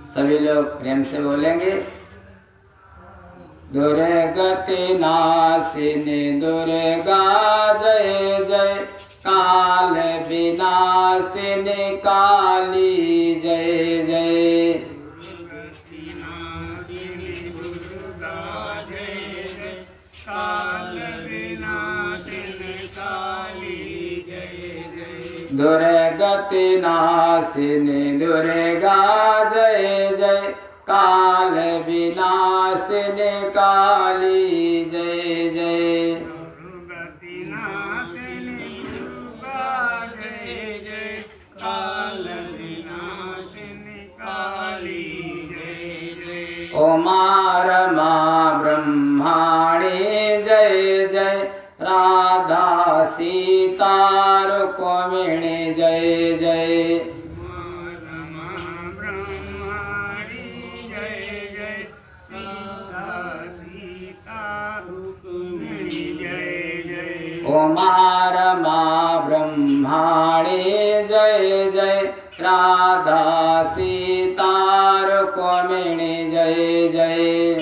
सभी लोग प्रेम से बोलेंगे। दुर्गति नाशिनी दुर्गा जय जय, काल विनाशिनी काली जय जय। दुर्गति नाशिनी दुर्गा जय जय, काल विनाशिनी काली जय जय। दुर्गति नाशिनी दुर्गा जय जय, काल विनाशिनी काली जय जय। दुर्गति नाशिनी दुर्गा जय जय, काल विनाशिनी काली जय जय। उमा रमा ब्रह्माणी जय जय, राधा सीता रुक्मिणी जय जय। रमा ब्रह्माणी जय जय, सीता सीता रुक्मिणी जय जय। उमा रमा ब्रह्माणी जय जय, राधा सीता रुक्मिणी जय जय।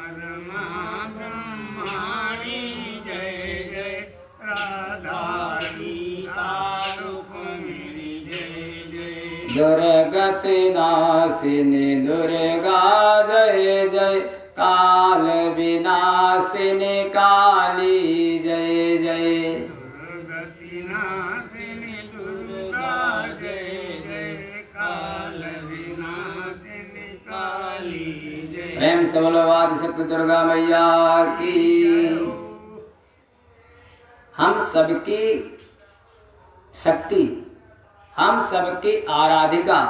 रमा ब्रह्माणी जय जय, राधा सीता रुक्मिणी जय जय। दुर्गति नाशिनी दुर्गा जय जय, काल विनाशिनी काली जय जय। दुर्गति नाशिनी दुर्गा जय जय, काल विनाशिनी काली जय। प्रेम से बोलो आदिशक्ति दुर्गा मैया की। हम सबकी शक्ति, हम सबकी आराधिका,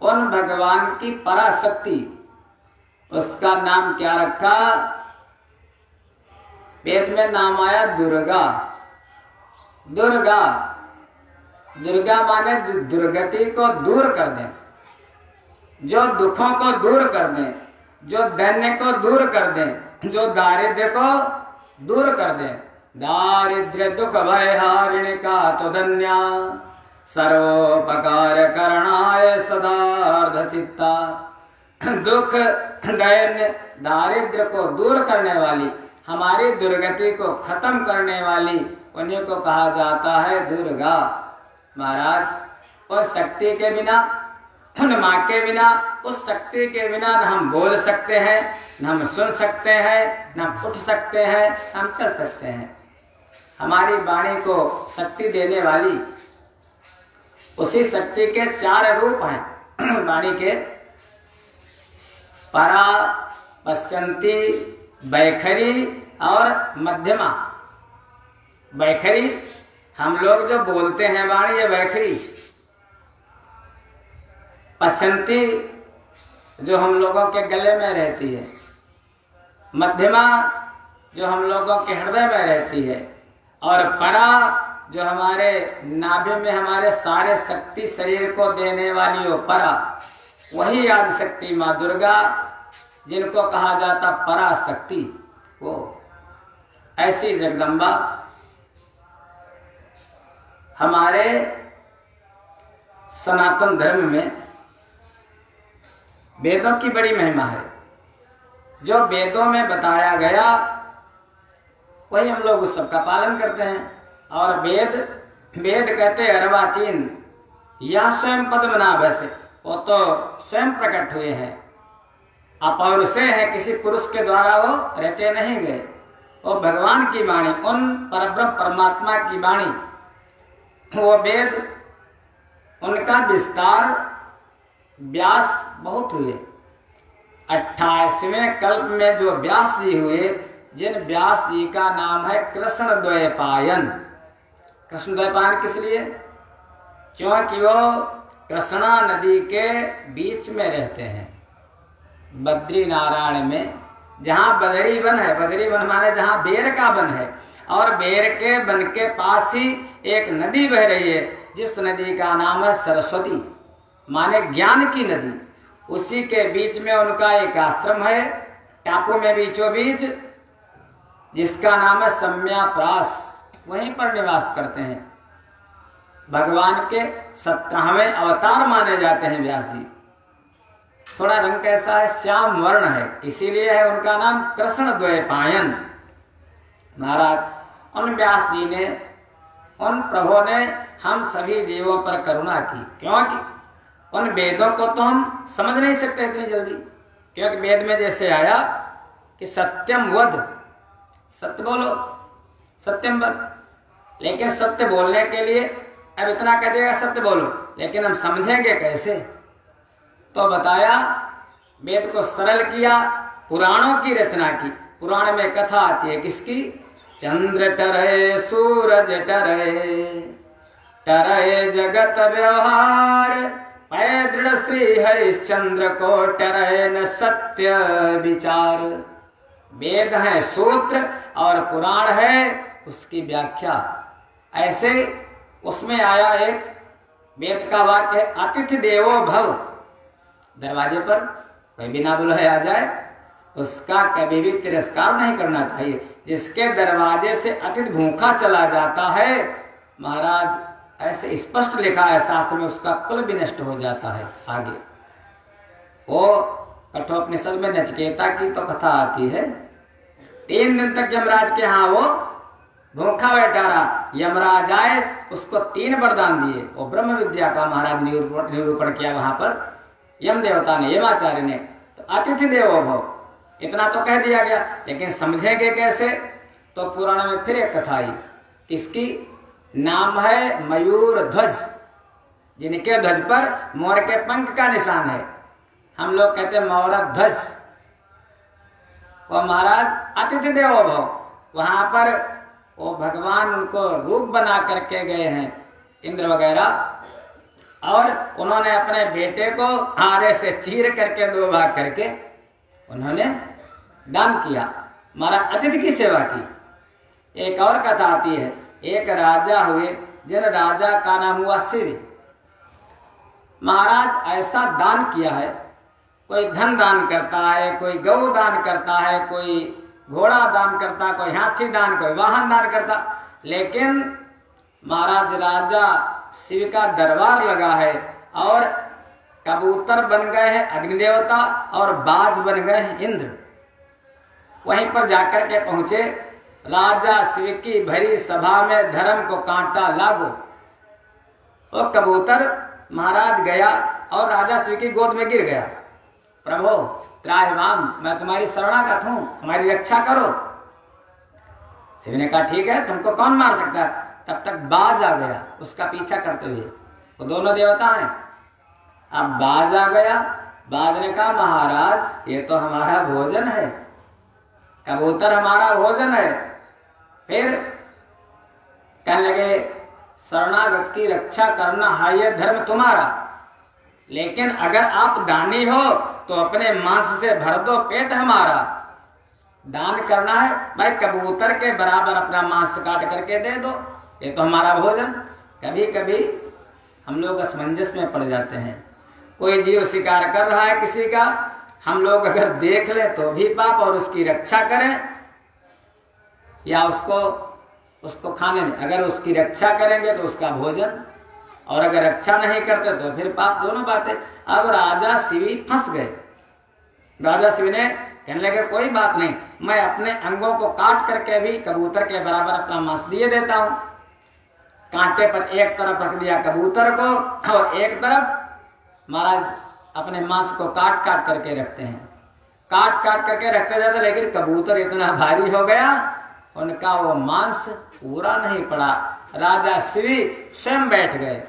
उन भगवान की पराशक्ति, उसका नाम क्या रखा? वेद में नाम आया दुर्गा। दुर्गा, दुर्गा माने दुर्गति को दूर कर दे, जो दुखों को दूर कर दे, जो दैन्य को दूर कर दे, जो दारिद्र्य को दूर कर दे। दारिद्र्य दुख भय हारिणी का तो धन्या, सर्वोपकार करणाय सदार्ध चित्ता। दुख दैन्य दारिद्र्य को दूर करने वाली, हमारी दुर्गति को खत्म करने वाली, उन्हीं को कहा जाता है दुर्गा। महाराज, उस शक्ति के बिना, उन माँ के बिना, उस शक्ति के बिना न हम बोल सकते हैं, न हम सुन सकते हैं, न हम उठ सकते हैं, न हम चल सकते हैं। हमारी वाणी को शक्ति देने वाली उसी शक्ति के 4 रूप हैं वाणी के। परा, पश्यंती, बैखरी और मध्यमा। बैखरी, हम लोग जो बोलते हैं वाणी, ये बैखरी। पश्यंती, जो हम लोगों के गले में रहती है। मध्यमा, जो हम लोगों के हृदय में रहती है। और परा, जो हमारे नाभि में हमारे सारे शक्ति शरीर को देने वाली हो परा, वही आदिशक्ति माँ दुर्गा, जिनको कहा जाता पराशक्ति, वो ऐसी जगदम्बा हमारे सनातन धर्म में वेदों की बड़ी महिमा है। जो वेदों में बताया गया वही हम लोग उस सबका पालन करते हैं। और वेद कहते अर्वाचीन, यह स्वयं पद्मनाभ से, वो तो स्वयं प्रकट हुए हैं, अपौरुषे हैं, किसी पुरुष के द्वारा वो रचे नहीं गए। वो भगवान की वाणी, उन परब्रह्म परमात्मा की वाणी, वो वेद, उनका विस्तार व्यास बहुत हुए। 28वें कल्प में जो व्यास जी हुए, जिन व्यास जी का नाम है कृष्णद्वैपायन। कृष्णद्वैपायन किस लिए? क्योंकि वो कृष्णा नदी के बीच में रहते हैं, बद्री नारायण में, जहाँ बदरी वन है। बदरी वन माने जहाँ बेर का वन है, और बेर के वन के पास ही एक नदी बह रही है, जिस नदी का नाम है सरस्वती, माने ज्ञान की नदी। उसी के बीच में उनका एक आश्रम है, टापू में बीचों बीच, जिसका नाम है सम्याप्रास। वहीं पर निवास करते हैं। भगवान के 17वें अवतार माने जाते हैं व्यास जी। थोड़ा रंग कैसा है, श्याम वर्ण है, इसीलिए है उनका नाम कृष्ण द्वैपायन। महाराज उन व्यास जी ने, उन प्रभु ने हम सभी जीवों पर करुणा की, क्योंकि उन वेदों को तो हम समझ नहीं सकते इतनी जल्दी, क्योंकि वेद में जैसे आया कि सत्यम वद, सत्य बोलो, सत्यम वद, लेकिन सत्य बोलने के लिए अब इतना कह देगा सत्य बोलो, लेकिन हम समझेंगे कैसे? तो बताया, वेद को सरल किया, पुराणों की रचना की। पुराण में कथा आती है किसकी? चंद्र टरे सूरज टरे, टरे जगत व्यवहार, पै दृढ़ श्री हरिश्चंद्र को टरे न सत्य विचार। वेद है सूत्र और पुराण है उसकी व्याख्या। ऐसे उसमें आया एक वेद का वाक्य, अतिथि देवो भव। दरवाजे पर कोई बिना बुलाए आ जाए उसका कभी भी तिरस्कार नहीं करना चाहिए। जिसके दरवाजे से अतिथि भूखा चला जाता है, महाराज ऐसे स्पष्ट लिखा है शास्त्र में, उसका कुल भी नष्ट हो जाता है। आगे वो कठोपनिषद में नचिकेता की तो कथा आती है, 3 दिन तक यमराज के यहाँ वो भूखा बैठा रहा। यमराज आए, उसको 3 वरदान दिए। वो ब्रह्म विद्या का महाराज निरूपण किया वहां पर यम देवता ने, यमाचार्य ने। तो अतिथि देवो भव इतना तो कह दिया गया, लेकिन समझेंगे कैसे? तो पुराण में फिर एक कथा आई, किसकी? नाम है मयूर ध्वज, जिनके ध्वज पर मोर के पंख का निशान है। हम लोग कहते हैं मौरव ध्वज। वो महाराज अतिथि देवो भव, वहां पर वो भगवान उनको रूप बना करके गए हैं, इंद्र वगैरह, और उन्होंने अपने बेटे को आरे से चीर करके 2 भाग करके उन्होंने दान किया, हमारा अतिथि की सेवा की। एक और कथा आती है, एक राजा हुए, जिन राजा का नाम हुआ शिव। महाराज ऐसा दान किया है, कोई धन दान करता है, कोई गौ दान करता है, कोई घोड़ा दान करता, कोई हाथी दान, कोई वाहन दान करता, लेकिन महाराज राजा शिव का दरबार लगा है और कबूतर बन गए हैं अग्निदेवता और बाज बन गए हैं इंद्र। वहीं पर जाकर के पहुंचे, राजा शिव की भरी सभा में धर्म को कांटा लागो। वो कबूतर महाराज गया और राजा शिव की गोद में गिर गया, प्रभु त्राहिमाम, मैं तुम्हारी शरणागत हूं, हमारी रक्षा करो। शिव ने कहा ठीक है, तुमको कौन मार सकता है? तब तक बाज आ गया उसका पीछा करते हुए, वो दोनों देवता हैं। अब बाज आ गया, बाज ने कहा महाराज ये तो हमारा भोजन है, कबूतर हमारा भोजन है। फिर कहने लगे शरणागत की रक्षा करना है ये धर्म तुम्हारा, लेकिन अगर आप दानी हो तो अपने मांस से भर दो पेट हमारा। दान करना है भाई, कबूतर के बराबर अपना मांस काट करके दे दो, ये तो हमारा भोजन। कभी कभी हम लोग असमंजस में पड़ जाते हैं, कोई जीव शिकार कर रहा है किसी का, हम लोग अगर देख ले तो भी पाप और उसकी रक्षा करें या उसको खाने दें। अगर उसकी रक्षा करेंगे तो उसका भोजन, और अगर रक्षा नहीं करते तो फिर पाप, दोनों बातें। अब राजा शिवी फंस गए। राजा शिवी ने कहने लगे कोई बात नहीं, मैं अपने अंगों को काट करके भी कबूतर के बराबर अपना मांस दिए देता हूं। कांटे पर एक तरफ रख दिया कबूतर को और एक तरफ महाराज अपने मांस को काट काट करके रखते हैं, काट काट करके रखते जाते, लेकिन कबूतर इतना भारी हो गया उनका वो मांस पूरा नहीं पड़ा। राजा श्री स्वयं बैठ गए,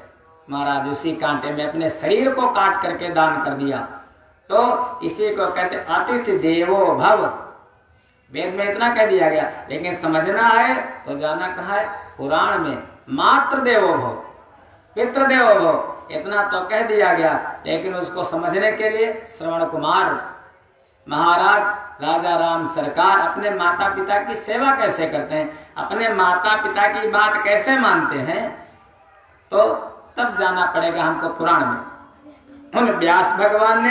महाराज उसी कांटे में अपने शरीर को काट करके दान कर दिया। तो इसी को कहते अतिथि देवो भव। वेद में इतना कह दिया गया, लेकिन समझना है तो जाना कहा है पुराण में, मातृ देवो भव, पितृ देवो भव, इतना तो कह दिया गया। लेकिन उसको समझने के लिए श्रवण कुमार महाराज राजा राम सरकार अपने माता पिता की सेवा कैसे करते हैं, अपने माता पिता की बात कैसे मानते हैं, तो तब जाना पड़ेगा हमको पुराण में। उन व्यास भगवान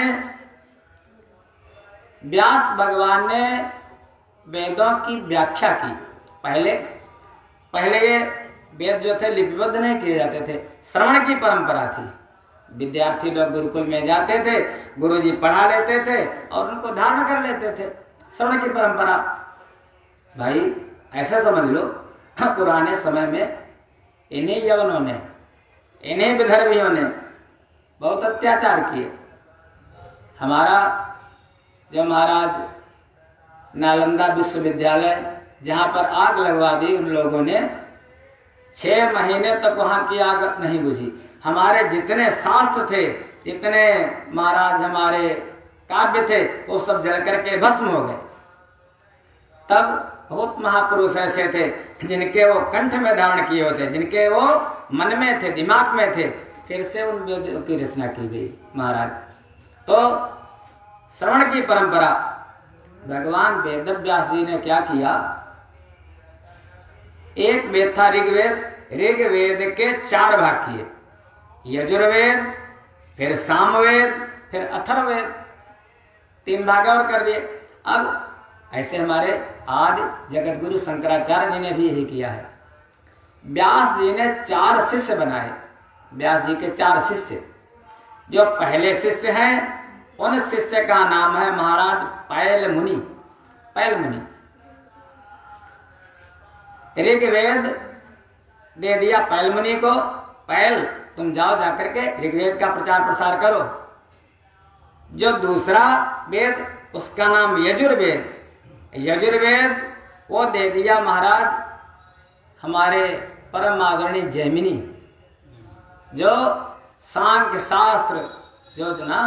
ने वेदों की व्याख्या की। पहले ये वेद जो थे लिपिबद्ध नहीं किए जाते थे, श्रवण की परंपरा थी। विद्यार्थी लोग गुरुकुल में जाते थे, गुरुजी पढ़ा लेते थे और उनको धारण कर लेते थे। श्रवण की परंपरा, भाई ऐसा समझ लो, पुराने समय में इन्हीं यवनों ने, इन्हीं विदर्भियों ने बहुत अत्याचार किए। हमारा जो महाराज नालंदा विश्वविद्यालय, जहाँ पर आग लगवा दी उन लोगों ने, 6 महीने तक वहाँ की आग नहीं बुझी। हमारे जितने शास्त्र थे, जितने महाराज हमारे काव्य थे, वो सब जल करके भस्म हो गए। तब बहुत महापुरुष ऐसे थे जिनके वो कंठ में धारण किए होते, जिनके वो मन में थे, दिमाग में थे, फिर से उन वेदों की रचना की गई महाराज। तो श्रवण की परंपरा, भगवान वेदव्यास जी ने क्या किया, एक वेद था ऋग्वेद, ऋग्वेद के 4 भाग किए, यजुर्वेद, फिर सामवेद, फिर अथर्ववेद, 3 भाग और कर दिए। अब ऐसे हमारे आज जगत गुरु शंकराचार्य जी ने भी यही किया है। व्यास जी ने 4 शिष्य बनाए, व्यास जी के 4 शिष्य। जो पहले शिष्य हैं, उन शिष्य का नाम है महाराज पैल मुनि। पैल मुनि ऋग्वेद दे दिया पैल मुनि को, पैल तुम जाओ जाकर के ऋग्वेद का प्रचार प्रसार करो। जो दूसरा वेद, उसका नाम यजुर्वेद, यजुर्वेद वो दे दिया महाराज हमारे परम आदरणीय जैमिनी। जो सांख्य शास्त्र जो ना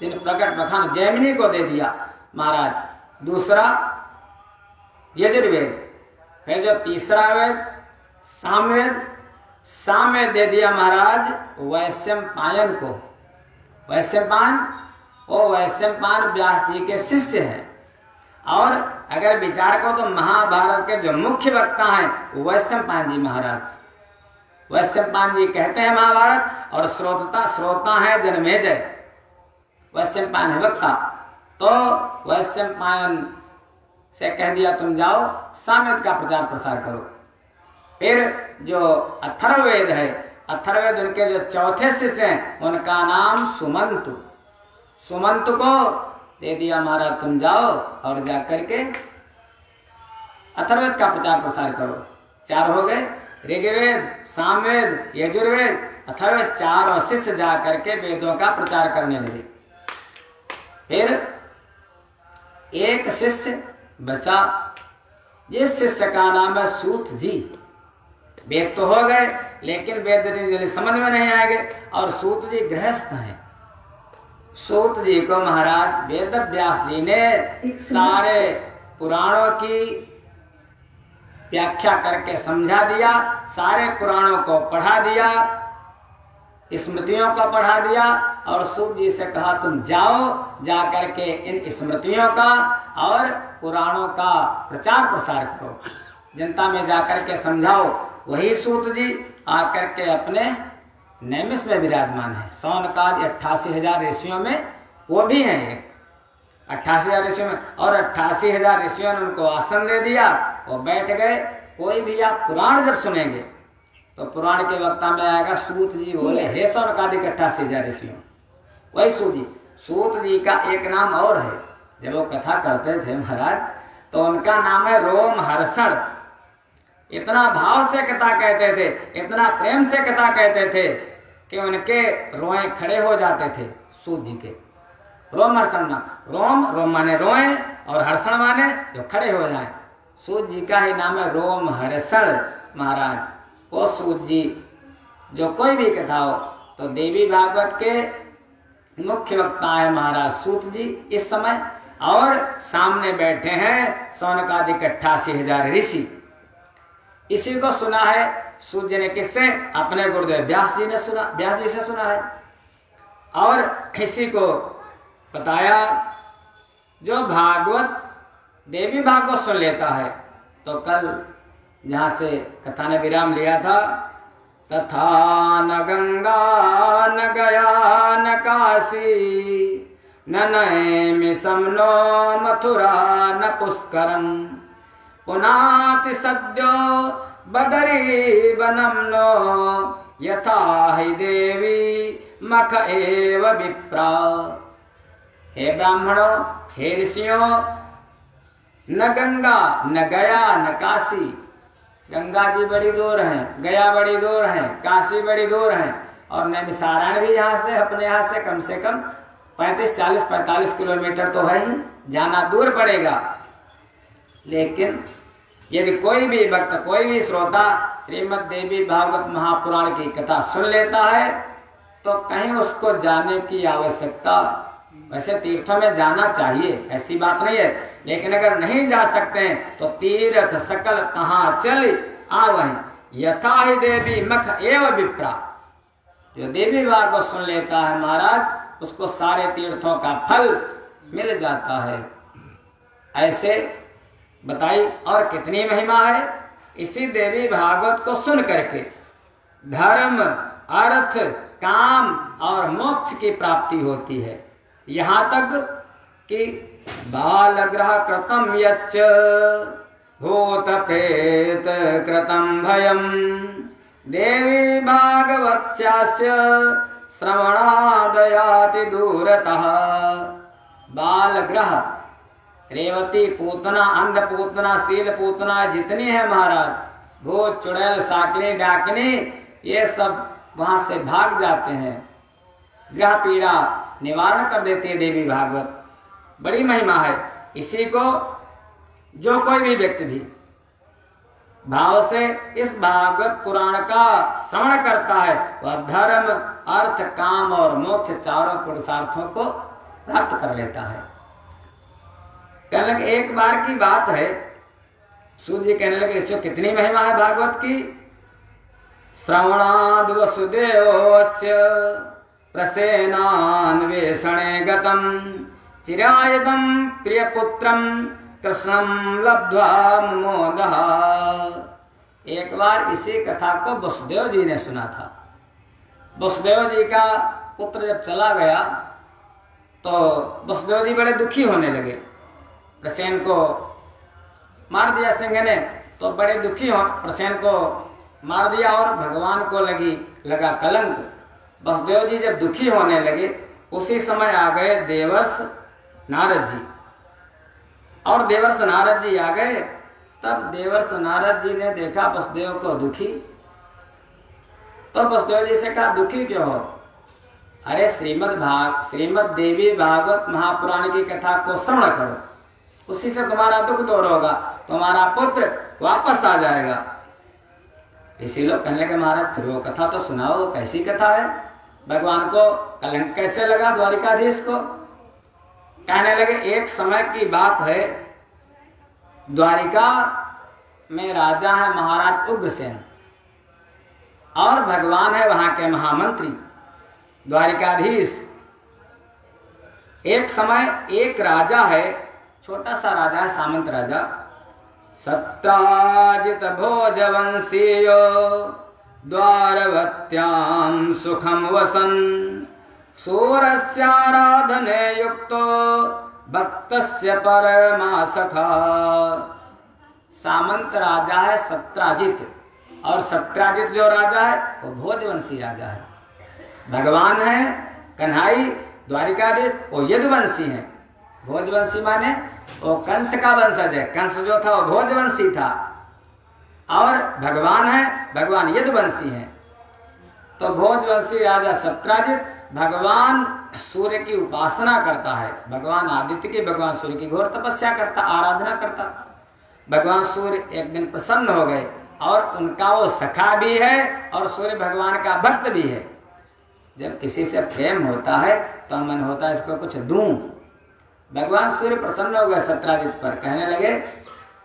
जिन प्रकट बखान, जैमिनी को दे दिया महाराज दूसरा यजुर्वेद। फिर जो तीसरा वेद सामवेद, सामवेद दे दिया महाराज वैशंपायन को। वैशंपायन, वो वैशंपायन व्यास जी के शिष्य हैं। और अगर विचार करो तो महाभारत के जो मुख्य वक्ता हैं वैशंपायन जी महाराज। वैशंपायन जी कहते हैं महाभारत, और श्रोता है जन्मेजय। वैशंपायन है वक्ता। तो वैशंपायन से कह दिया तुम जाओ सामवेद का प्रचार प्रसार करो। फिर जो अथर्ववेद है, अथर्ववेद उनके जो चौथे शिष्य हैं, उनका नाम सुमंतु। सुमंतु को दे दिया महाराज तुम जाओ और जाकर के अथर्ववेद का प्रचार प्रसार करो। 4 हो गए, ऋग्वेद, सामवेद, यजुर्वेद, अथर्ववेद। 4 शिष्य जा करके वेदों का प्रचार करने लगे। फिर एक शिष्य बचा, जिस शिष्य का नाम है सूत जी। वेद तो हो गए, लेकिन वेद समझ में नहीं आएंगे, और सूत जी गृहस्थ हैं। सूत जी को महाराज वेद व्यास जी ने सारे पुराणों की व्याख्या करके समझा दिया, सारे पुराणों को पढ़ा दिया, स्मृतियों को पढ़ा दिया, और सूत जी से कहा तुम जाओ जा करके इन स्मृतियों का और पुराणों का प्रचार प्रसार करो, जनता में जाकर के समझाओ। वही सूत जी आकर के अपने नैमिष में विराजमान है। सौनकादि 88,000 ऋषियों में वो भी हैं, 88,000 ऋषियों में, और 88,000 ऋषियों ने उनको आसन दे दिया, वो बैठ गए। कोई भी आप पुराण जब सुनेंगे तो पुराण के वक्ता में आएगा सूत जी बोले हे सौनकादि 88,000 ऋषियों, वही सूत जी। सूत जी का एक नाम और है, जब वो कथा करते थे महाराज तो उनका नाम है रोमहर्षण। इतना भाव से कथा कहते थे, इतना प्रेम से कथा कहते थे कि उनके रोए खड़े हो जाते थे सूत जी के। रोमहर्षण नाम, रोम माने रोए और हर्षण माने जो खड़े हो जाए। सूत जी का ही नाम है रोमहर्षण महाराज। वो सूत जी जो कोई भी कथा हो तो देवी भागवत के मुख्य वक्ता है महाराज सूत जी इस समय, और सामने बैठे हैं सौनकादि 88,000 ऋषि। इसी को सुना है सूत जी ने, किससे? अपने गुरुदेव व्यास जी ने सुना, व्यास जी से सुना है। और इसी को बताया जो भागवत देवी भागवत सुन लेता है। तो कल जहाँ से कथा ने विराम लिया था, तथा न गंगा न गया न काशी न नैमिषं नो मथुरा न पुष्करम पुनाति सद्यो बदरी वनम नो यथा हि देवी मख एव विप्रा। हे ब्राह्मणों, हे ऋषियों, न गंगा न गया न काशी। गंगा जी बड़ी दूर हैं, गया बड़ी दूर है, काशी बड़ी दूर है, और नैमिषारण्य भी यहाँ से, अपने यहाँ से कम 35, 40, 45 किलोमीटर तो है ही, जाना दूर पड़ेगा। लेकिन यदि कोई भी भक्त, कोई भी श्रोता श्रीमद् देवी भागवत महापुराण की कथा सुन लेता है तो कहीं उसको जाने की आवश्यकता, वैसे तीर्थों में जाना चाहिए, ऐसी बात नहीं है, लेकिन अगर नहीं जा सकते हैं तो तीर्थ सकल कहाँ चल आवहीं, यथा ही देवी मख एव विप्रा। जो देवी भागवत सुन लेता है महाराज, उसको सारे तीर्थों का फल मिल जाता है। ऐसे बताई और कितनी महिमा है। इसी देवी भागवत को सुन करके धर्म, अर्थ, काम और मोक्ष की प्राप्ति होती है। यहाँ तक कि बालग्रह कृतम यच्च भूत प्रेत कृतम भयम देवी भागवत्स्यास्य श्रवणादयाति दूरतः। बालग्रह, रेवती पूतना, अन्नपूतना, शील पूतना जितनी है महाराज, भूत, चुड़ैल, साकनी, डाकनी, ये सब वहां से भाग जाते हैं। ग्रह पीड़ा निवारण कर देती है देवी भागवत, बड़ी महिमा है। इसी को जो कोई भी व्यक्ति भी भाव से इस भागवत पुराण का श्रवण करता है वह धर्म, अर्थ, काम और मोक्ष चारों पुरुषार्थों को प्राप्त कर लेता है। कहने लगे, एक बार की बात है, सूर्य जी कहने लगे, इसको कितनी महिमा है भागवत की। श्रवणाद वसुदेवस्य प्रसेनान्वेषणे गतम चिरायतम प्रियपुत्रम कृष्णम लब्ध्वा मुमोदः। एक बार इसी कथा को वसुदेव जी ने सुना था। वसुदेव जी का पुत्र जब चला गया तो वसुदेव जी बड़े दुखी होने लगे। प्रसेन को मार दिया सिंह ने, तो बड़े दुखी हो, प्रसेन को मार दिया और भगवान को लगा कलंक। वसुदेव जी जब दुखी होने लगे उसी समय आ गए देवर्ष नारद जी, और देवर्ष नारद जी आ गए। तब देवर्ष नारद जी ने देखा वसुदेव को दुखी, तो वसुदेव जी से कहा, दुखी क्यों हो? अरे श्रीमद् देवी भागवत महापुराण की कथा को श्रवण करो, उसी से तुम्हारा दुख दूर होगा, तुम्हारा पुत्र वापस आ जाएगा। इसी लोग कहने लगे, महाराज फिर वो कथा तो सुनाओ, वो कैसी कथा है? भगवान को कलंक कैसे लगा द्वारिकाधीश को? कहने लगे, एक समय की बात है, द्वारिका में राजा है महाराज उग्रसेन, और भगवान है वहां के महामंत्री द्वारिकाधीश। एक समय एक राजा है, छोटा सा राजा है, सामंत राजा, सत्राजित भोजवंशीयो द्वारवत्यां सुखम वसन सूरस्याराधने युक्तो भक्तस्य परमा सखा। सामंत राजा है सत्राजित, और सत्राजित जो राजा है वो भोजवंशी राजा है। भगवान है कन्हाई द्वारिकाधीश, वो यदुवंशी है। भोजवंशी माने वो कंस का वंशज है, कंस जो था वो भोजवंशी था, और भगवान है, भगवान यदुवंशी है। तो भोजवंशी राजा सत्राजित भगवान सूर्य की उपासना करता है, भगवान आदित्य की, भगवान सूर्य की घोर तपस्या करता, आराधना करता। भगवान सूर्य एक दिन प्रसन्न हो गए, और उनका वो सखा भी है और सूर्य भगवान का भक्त भी है। जब किसी से प्रेम होता है तो मन होता है इसको कुछ दूं। भगवान सूर्य प्रसन्न हो गए सत्राजित पर, कहने लगे,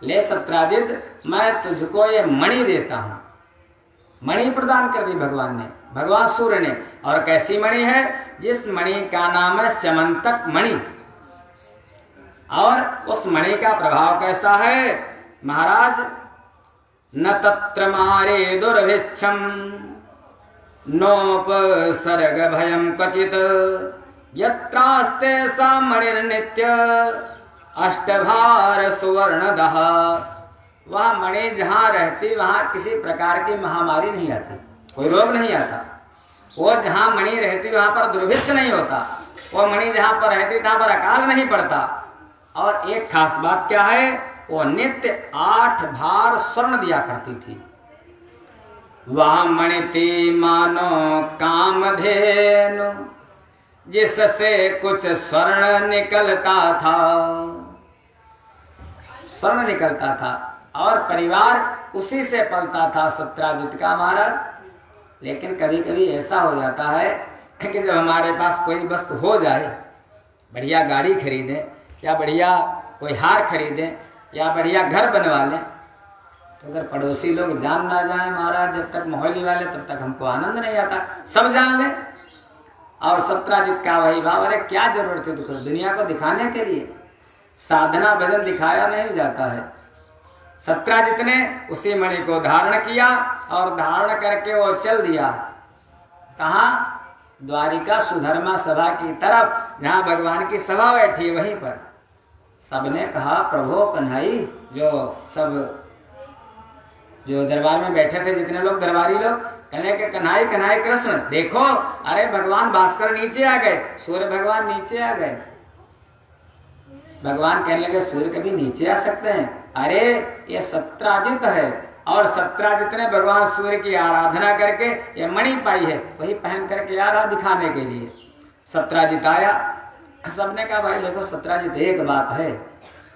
ले सत्राजित, मैं तुझको ये मणि देता हूं। मणि प्रदान कर दी भगवान ने, भगवान सूर्य ने। और कैसी मणि है? जिस मणि का नाम है स्यमंतक मणि। और उस मणि का प्रभाव कैसा है महाराज? न तत्र मारे दुर्भिक्षम नोपसर्ग भयम क्वचित यत्रास्ते सा मणिर्नित्य अष्टभार सुवर्णदः। वह मणि जहाँ रहती वहाँ किसी प्रकार की महामारी नहीं आती, कोई रोग नहीं आता। वो जहाँ मणि रहती वहां पर दुर्भिक्ष नहीं होता, वो मणि जहाँ पर रहती तहाँ पर अकाल नहीं पड़ता। और एक खास बात क्या है, वो नित्य 8 भार स्वर्ण दिया करती थी। वह मणि थी मानो कामधेनु, जिससे कुछ स्वर्ण निकलता था, स्वर्ण निकलता था और परिवार उसी से पलता था सत्राजित का महाराज। लेकिन कभी कभी ऐसा हो जाता है कि जब हमारे पास कोई वस्तु हो जाए, बढ़िया गाड़ी खरीदें या बढ़िया कोई हार खरीदें या बढ़िया घर बनवा लें, तो अगर पड़ोसी लोग जान ना जाए महाराज, जब तक मोहल्ली वाले, तब तक हमको आनंद नहीं आता। सब जान लें और सत्राजित का वही भाव, अरे क्या जरूरत है तुमको दुनिया को दिखाने के लिए, साधना भजन दिखाया नहीं जाता है। सत्राजित ने उसी मणि को धारण किया और धारण करके वो चल दिया। कहाँ? द्वारिका सुधर्मा सभा की तरफ, जहाँ भगवान की सभा बैठी है वहीं पर। सबने कहा प्रभु कन्हई, जो दरबार में बैठे थे जितने लोग दरबारी लोग, कहने के कन्हई कन्हई कृष्ण देखो, अरे भगवान भास्कर नीचे आ गए, सूर्य भगवान नीचे आ गए। भगवान कहने लगे सूर्य कभी नीचे आ सकते हैं? अरे ये सत्राजित है और सत्राजित ने भगवान सूर्य की आराधना करके ये मणि पाई है, वही पहन करके आ रहा दिखाने के लिए। सत्राजित आया, सबने कहा भाई देखो सत्राजित एक बात है,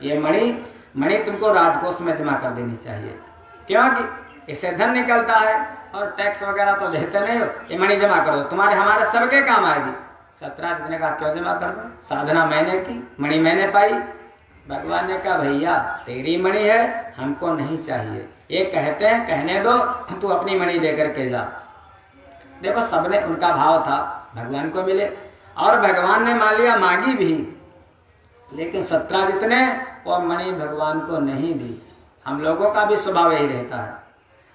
ये मणि तुमको राजकोष में जमा कर देनी चाहिए, क्योंकि इससे धन निकलता है और टैक्स वगैरह तो लेते नहीं हो, ये मणि जमा कर दो, तुम्हारे हमारे सबके काम आएगी। सत्राजित ने कहा क्यों जमा कर दो, साधना मैंने की, मणि मैंने पाई। भगवान ने कहा भैया तेरी मणि है, हमको नहीं चाहिए, ये कहते हैं कहने दो, तू अपनी मणि लेकर के जा। देखो सबने उनका भाव था भगवान को मिले, और भगवान ने मान लिया मांगी भी, लेकिन सत्राजित ने वो मणि भगवान को नहीं दी। हम लोगों का भी स्वभाव यही रहता है,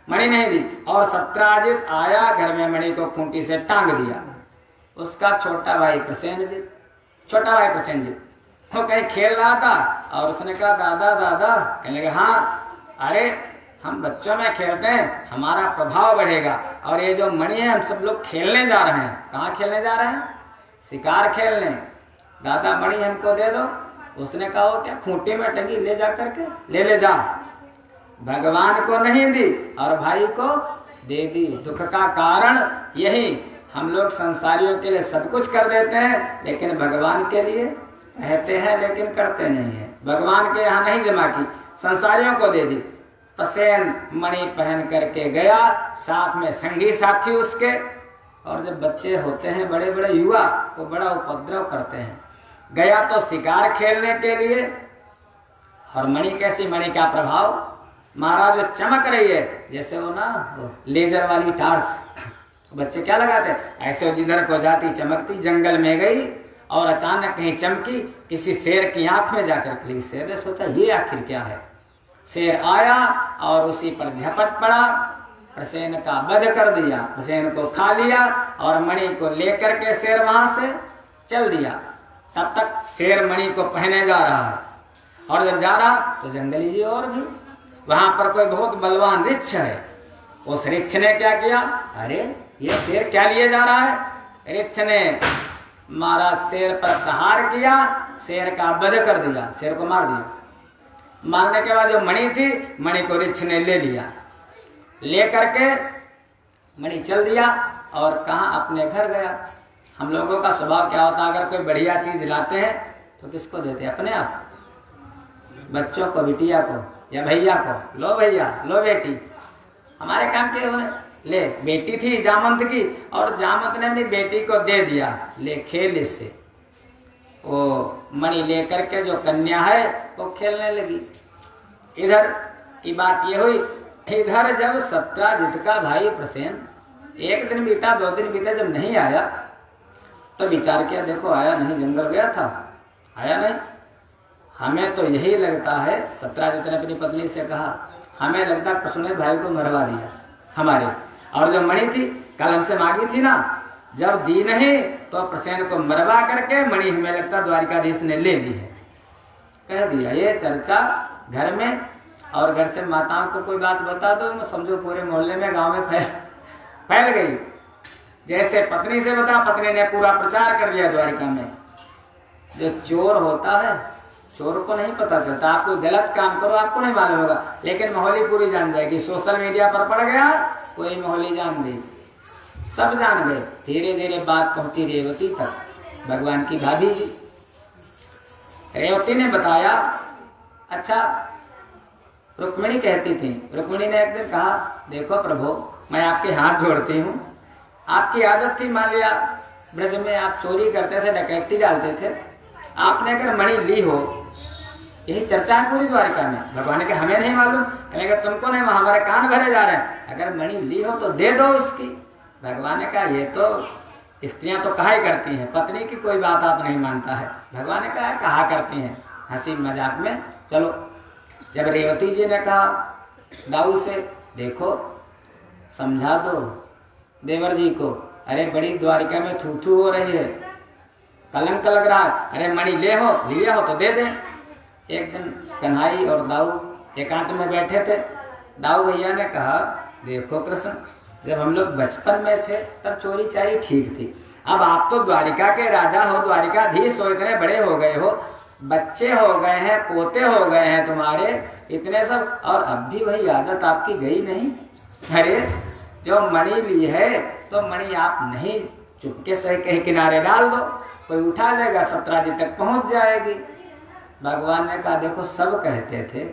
मणि नहीं दी। और सत्राजित आया घर में, मणि को खूंटी से टांग दिया। उसका छोटा भाई प्रसेनजित, वो कहीं खेल रहा था और उसने कहा दादा दादा, कहने लगे हाँ, अरे हम बच्चों में खेलते हैं, हमारा प्रभाव बढ़ेगा, और ये जो मणि है हम सब लोग खेलने जा रहे हैं। कहाँ खेलने जा रहे हैं? शिकार खेलने। दादा मणि हमको दे दो। उसने कहा वो क्या खूंटी में टंगी, ले जा करके ले जा। भगवान को नहीं दी और भाई को दे दी। दुख का कारण यही, हम लोग संसारियों के लिए सब कुछ कर देते हैं, लेकिन भगवान के लिए कहते हैं लेकिन करते नहीं है। भगवान के यहाँ नहीं जमा की, संसारियों को दे दी। प्रसेन मणि पहन करके गया, साथ में संगी साथी उसके। और जब बच्चे होते हैं बड़े बड़े युवा, वो बड़ा उपद्रव करते हैं। गया तो शिकार खेलने के लिए, और मणि कैसी, मणि का प्रभाव महाराज जो चमक रही है, जैसे वो ना लेजर वाली टार्च, बच्चे क्या लगाते ऐसे, जिधर को जाती चमकती। जंगल में गई और अचानक कहीं चमकी, किसी शेर की आंख में जाकर पड़ी। शेर ने सोचा ये आखिर क्या है। शेर आया और उसी पर झपट पड़ा, प्रसेन का वध कर दिया, प्रसेन को खा लिया और मणि को लेकर के शेर वहां से चल दिया। तब तक शेर मणि को पहने जा रहा है, और जब जा रहा तो जंगली जी और भी, वहां पर कोई बहुत बलवान वृक्ष है। उस वृक्ष ने क्या किया, अरे ये शेर क्या लिए जा रहा है। वृक्ष ने मारा, शेर पर प्रहार किया, शेर का वध कर दिया, शेर को मार दिया। मारने के बाद जो मणि थी, मणि को वृक्ष ने ले लिया, ले करके मणि चल दिया और कहाँ अपने घर गया। हम लोगों का स्वभाव क्या होता है, अगर कोई बढ़िया चीज लाते हैं तो किसको देते हैं? अपने आप, बच्चों को, बिटिया को या भैया को, लो भैया लो बेटी, हमारे काम के हो। ले, बेटी थी जामंत की, और जामंत ने अपनी बेटी को दे दिया, ले खेल इससे। वो मणि लेकर के जो कन्या है वो खेलने लगी। इधर की बात ये हुई, इधर जब सत्राजित का भाई प्रसेन, एक दिन बीता, 2 दिन बीता, जब नहीं आया तो विचार किया देखो आया नहीं, जंगल गया था, आया नहीं। हमें तो यही लगता है, सत्राजित ने अपनी पत्नी से कहा, हमें लगता कृष्ण ने भाई को मरवा दिया हमारे, और जो मणि थी कल हमसे मांगी थी ना, जब दी नहीं तो प्रसेन को मरवा करके मणि हमें लगता द्वारिकाधीश ने ले ली है। कह दिया ये चर्चा घर में, और घर से माताओं को कोई बात बता दो, समझो पूरे मोहल्ले में, गांव में फैल। फैल गई। जैसे पत्नी से बता, पत्नी ने पूरा प्रचार कर दिया द्वारिका में। जो चोर होता है, चोर को नहीं पता चलता, आप कोई गलत काम करो आपको नहीं मालूम होगा, लेकिन मोहल्ली पूरी जान जाएगी। सोशल मीडिया पर पड़ गया, कोई मोहल्ली जान गई, सब जान गए। धीरे धीरे बात पहुंची रेवती तक, भगवान की भाभी जी। रेवती ने बताया। अच्छा, रुक्मिणी कहती थी, रुक्मिणी ने एक दिन कहा, देखो प्रभु, मैं आपके हाथ जोड़ती हूँ, आपकी आदत थी, मान लिया ब्रज में आप चोरी करते थे, डकैती डालते थे, आपने अगर मणि ली हो, यही चर्चा है पूरी द्वारिका में। भगवान के हमें नहीं मालूम, कहेंगे तुमको नहीं, हमारे कान भरे जा रहे हैं, अगर मणि ली हो तो दे दो उसकी। भगवान ने कहा, ये तो स्त्रियां तो कहा ही करती हैं, पत्नी की कोई बात आप नहीं मानता है। भगवान ने कहा करती हैं हंसी मजाक में। चलो, जब रेवती जी ने कहा दाऊ से, देखो समझा दो देवर जी को, अरे बड़ी द्वारिका में थू थू हो रही है, कलंक लग रहा है, अरे मणि लिए हो तो दे दे। एक दिन कन्हई और दाऊ एकांत में बैठे थे। दाऊ भैया ने कहा, देखो कृष्ण, जब हम लोग बचपन में थे तब चोरी चारी ठीक थी, अब आप तो द्वारिका के राजा हो, द्वारिकाधीश हो, इतने बड़े हो गए हो, बच्चे हो गए हैं, पोते हो गए हैं तुम्हारे, इतने सब, और अब भी वही आदत आपकी गई नहीं। अरे जो मणि ली है तो मणि आप नहीं, चुपके से कहीं किनारे डाल दो, कोई उठा लेगा, 17 दिन तक पहुंच जाएगी। भगवान ने कहा, देखो सब कहते थे,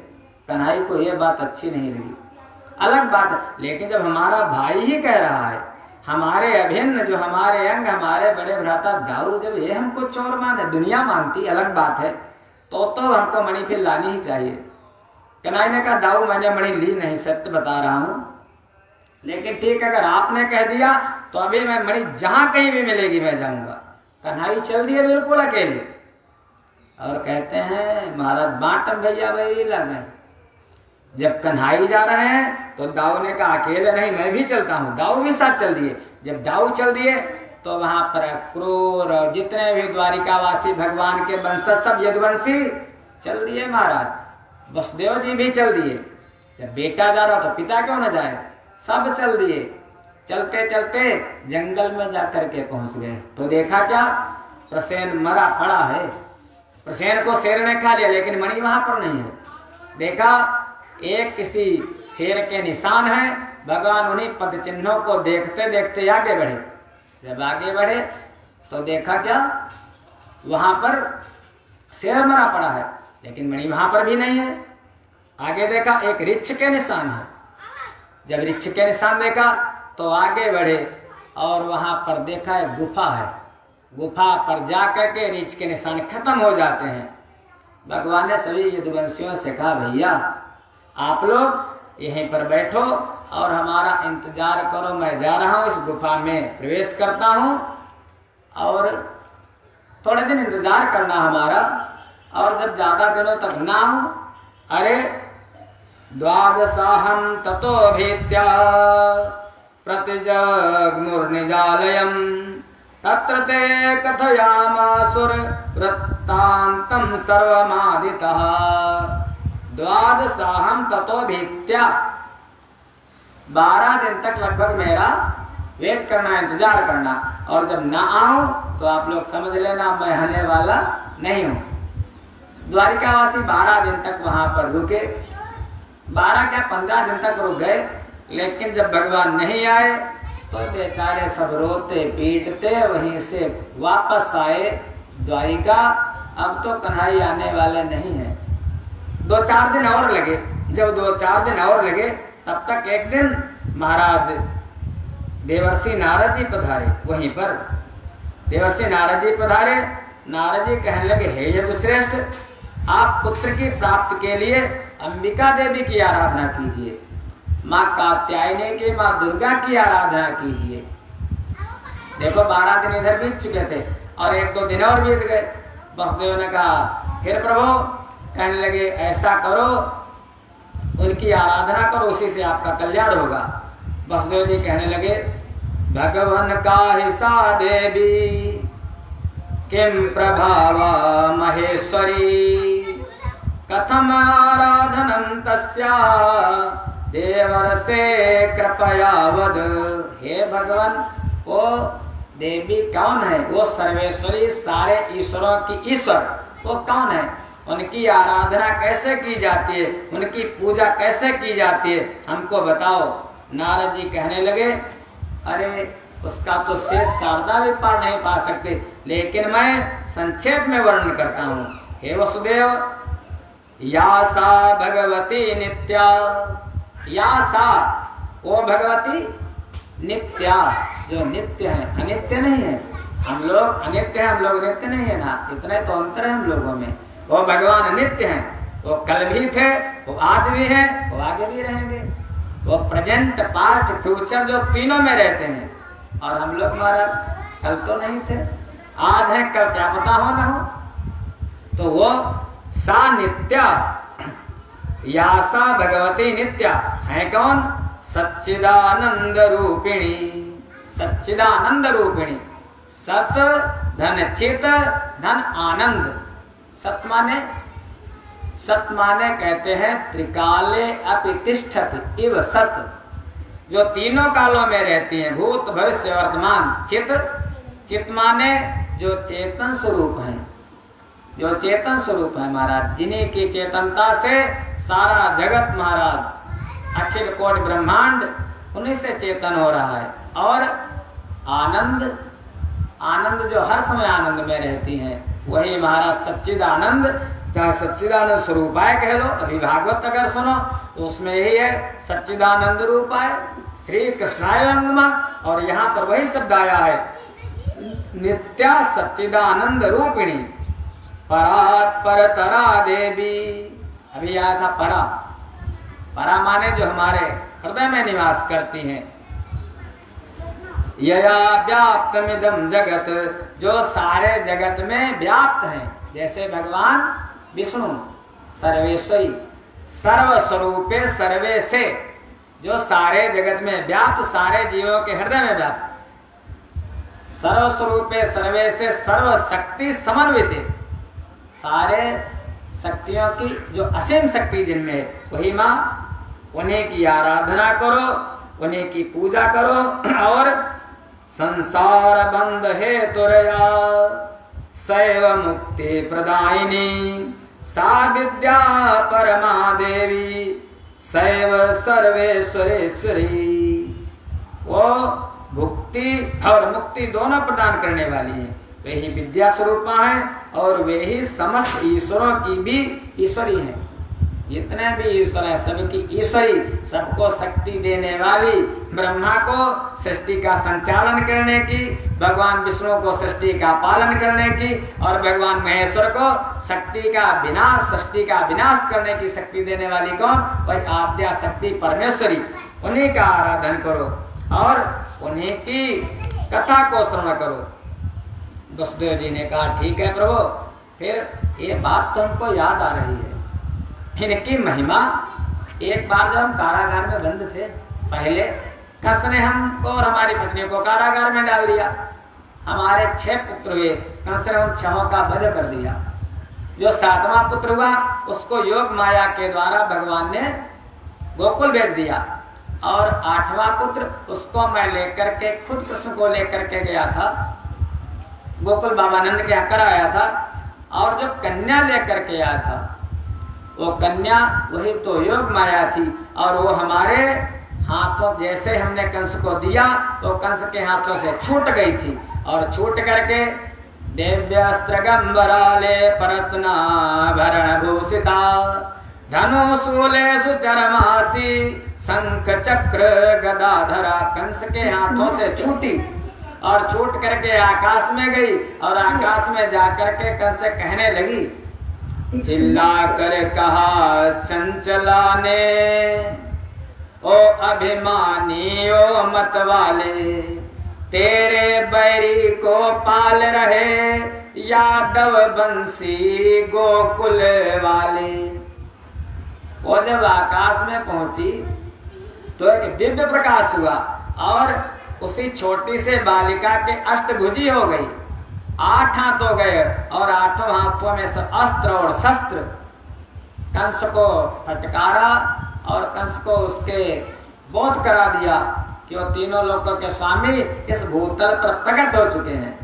कन्हई को ये बात अच्छी नहीं लगी, अलग बात है, लेकिन जब हमारा भाई ही कह रहा है, हमारे अभिन्न, जो हमारे अंग, हमारे बड़े भ्राता दाऊ, जब ये हमको चोर माने, दुनिया मानती, अलग बात है, तो हमको मणि फिर लानी ही चाहिए। कन्हई ने कहा, दाऊ मैंने मणि ली नहीं, सत्य बता रहा हूं, लेकिन ठीक, अगर आपने कह दिया तो अभी मैं मणि जहां कहीं भी मिलेगी मैं जाऊंगा। कन्हई चल दिए बिल्कुल अकेले, और कहते हैं महाराज बाटम भैया वही लगे। जब कन्हई जा रहे हैं तो दाऊ ने कहा, अकेले नहीं, मैं भी चलता हूँ। दाऊ भी साथ चल दिए। जब दाऊ चल दिए तो वहां पर क्रूर और जितने भी द्वारिकावासी भगवान के वंशज, सब यदुवंशी चल दिए महाराज। वसुदेव जी भी चल दिए। जब बेटा जा रहा तो पिता क्यों न जाए, सब चल दिए। चलते चलते जंगल में जाकर के पहुंच गए तो देखा क्या, प्रसेन मरा पड़ा है। प्रसेन को शेर ने खा लिया, लेकिन मणि वहां पर नहीं है। देखा एक किसी शेर के निशान है। भगवान उन्हीं पद चिन्हों को देखते देखते आगे बढ़े। जब आगे बढ़े तो देखा क्या, वहां पर शेर मरा पड़ा है, लेकिन मणि वहां पर भी नहीं है। आगे देखा एक ऋक्ष के निशान है। जब ऋक्ष के निशान देखा तो आगे बढ़े और वहां पर देखा एक गुफा है। गुफा पर जाकर के ऋक्ष के निशान खत्म हो जाते हैं। भगवान ने सभी यदुवंशियों से कहा, भैया आप लोग यहीं पर बैठो और हमारा इंतजार करो, मैं जा रहा हूँ, इस गुफा में प्रवेश करता हूँ और थोड़े दिन इंतजार करना हमारा, और जब ज्यादा दिनों तक ना हो, अरे द्वादशाहं ततो भेत्या प्रतिजग्मुर्निजालयम् तत्र ते कथयामासुर वृत्तान्तं सर्वमादितः। द्वादशाहं ततो भेत्या, 12 दिन तक लगभग मेरा वेट करना, इंतजार करना, और जब ना आऊं तो आप लोग समझ लेना मैं आने वाला नहीं हूं। द्वारिकावासी 12 दिन तक वहां पर रुके। 12 क्या 15 दिन तक रुक गए, लेकिन जब भगवान नहीं आए तो बेचारे सब रोते पीटते वहीं से वापस आए द्वारिका। अब तो कन्हई आने वाले नहीं है। 2-4 दिन और लगे। जब 2-4 दिन और लगे तब तक एक दिन महाराज देवर्षि नारद जी पधारे। वहीं पर देवर्षि नारद जी पधारे। नारद जी कहने लगे, हे यदुश्रेष्ठ, आप पुत्र की प्राप्ति के लिए अंबिका देवी की आराधना कीजिए, माँ कात्यायनी की, माँ दुर्गा की आराधना कीजिए। देखो 12 दिन इधर बीत चुके थे और 1-2 दिन और बीत गए। वसुदेव ने कहा, फिर प्रभु, कहने लगे ऐसा करो, उनकी आराधना करो, उसी से आपका कल्याण होगा। वसुदेव जी कहने लगे, भगवान का हिसा देवी किम प्रभावा महेश्वरी कथम आराधनम तस्या देवर से कृपया वद। हे भगवान, वो देवी कौन है? वो सर्वेश्वरी, सारे ईश्वरों की ईश्वर, वो कौन है? उनकी आराधना कैसे की जाती है? उनकी पूजा कैसे की जाती है? हमको बताओ। नारद जी कहने लगे, अरे उसका तो शेष शारदा भी पार नहीं पा सकते, लेकिन मैं संक्षेप में वर्णन करता हूँ। हे वसुदेव, या सा भगवती नित्या, या सा वो भगवती नित्या, जो नित्य है, अनित्य नहीं है। हम लोग अनित्य हैं, हम लोग नित्य नहीं है ना, इतना तो अंतर है हम लोगों में। वो भगवान नित्य हैं, वो कल भी थे, वो आज भी है, वो आगे भी रहेंगे। वो प्रेजेंट, पास्ट, फ्यूचर जो तीनों में रहते हैं। और हम लोग महाराज कल तो नहीं थे, आज है, कल क्या पता हो ना हो। तो वो सा नित्या, या सा भगवती नित्या है कौन? सच्चिदानंद रूपिणी, सच्चिदानंद रूपिणी। सत धन चित धन आनंद। सत माने, सत माने कहते हैं त्रिकाले अपि तिष्ठति इव सत, जो तीनों कालों में रहती हैं, भूत भविष्य वर्तमान। चित, चित माने जो चेतन स्वरूप है, जो चेतन स्वरूप है महाराज, जिन्हीं की चेतनता से सारा जगत महाराज, अखिल कोटि ब्रह्मांड उन्हीं से चेतन हो रहा है। और आनंद, आनंद जो हर समय आनंद में रहती हैं, वही महाराज सच्चिदानंद, चाहे सच्चिदानंद स्वरूपाय कह लो। अभी भागवत अगर सुनो तो उसमें यही है, सच्चिदानंद रूपाय श्री कृष्णाय नमः। और यहाँ पर वही शब्द आया है, नित्या सच्चिदानंद रूपिणी परात् परतरा देवी। अभी आया था परा, परा माने जो हमारे हृदय में निवास करती हैं। यया व्याप्तमिदं जगत, जो सारे जगत में व्याप्त हैं। जैसे भगवान विष्णु सर्वेश्वरी, सर्वस्वरूपे सर्वे से, जो सारे जगत में व्याप्त, सारे जीवों के हृदय में व्याप्त। सर्वस्वरूपे सर्वे से, सर्व शक्ति समन्वित, सारे शक्तियों की जो असीम शक्ति जिनमें है, वही माँ, उन्हीं की आराधना करो, उन्हीं की पूजा करो। और संसार बंध है तुरया सैव मुक्ति प्रदायिनी, सा विद्या परमा देवी सैव सर्वेश्वरेश्वरी। वो भुक्ति और मुक्ति दोनों प्रदान करने वाली है। वे ही विद्या स्वरूपा है और वे ही समस्त ईश्वरों की भी ईश्वरी है। जितने भी ईश्वर है सबकी ईश्वरी, सबको शक्ति देने वाली, ब्रह्मा को सृष्टि का संचालन करने की, भगवान विष्णु को सृष्टि का पालन करने की, और भगवान महेश्वर को शक्ति का विनाश, सृष्टि का विनाश करने की शक्ति देने वाली कौन? वही आद्या शक्ति परमेश्वरी। उन्हीं का आराधन करो और उन्हीं की कथा को श्रवण करो। वसुदेव जी ने कहा, ठीक है प्रभु। फिर ये बात तो हमको याद आ रही है, इनकी महिमा। एक बार जब हम कारागार में बंद थे, पहले कंस ने हमको और हमारी पत्नी को कारागार में डाल दिया। हमारे 6 पुत्र हुए, कंस ने उन 6 का वध कर दिया। जो 7वां पुत्र हुआ उसको योग माया के द्वारा भगवान ने गोकुल भेज दिया, और 8वां पुत्र उसको मैं लेकर के, खुद कृष्ण को लेकर के गया था, गोकुल बाबा नंद के यहाँ कराया था। और जो कन्या लेकर के आया था, वो कन्या वही तो योग माया थी, और वो हमारे हाथों, जैसे हमने कंस को दिया तो कंस के हाथों से छूट गई थी, और छूट करके दिव्यास्त्रगंबराले परत्नाभरण भूषिता धनुशूलेषु चरमासी शंख चक्र गदाधरा, कंस के हाथों से छूटी और छूट करके आकाश में गई। और आकाश में जाकर के कंस से कहने लगी, चिल्ला कर कहा चंचला ने, ओ अभिमानी ओ मत वाले, तेरे बैरी को पाल रहे यादव बंसी गोकुल वाले। वो जब आकाश में पहुंची तो एक दिव्य प्रकाश हुआ, और उसी छोटी से बालिका के अष्टभुजी हो गई, 8 हाथ हो गए, और 8 हाथों में से अस्त्र और शस्त्र। कंस को फटकारा और कंस को उसके बोध करा दिया कि वो तीनों लोगों के स्वामी इस भूतल पर प्रकट हो चुके हैं।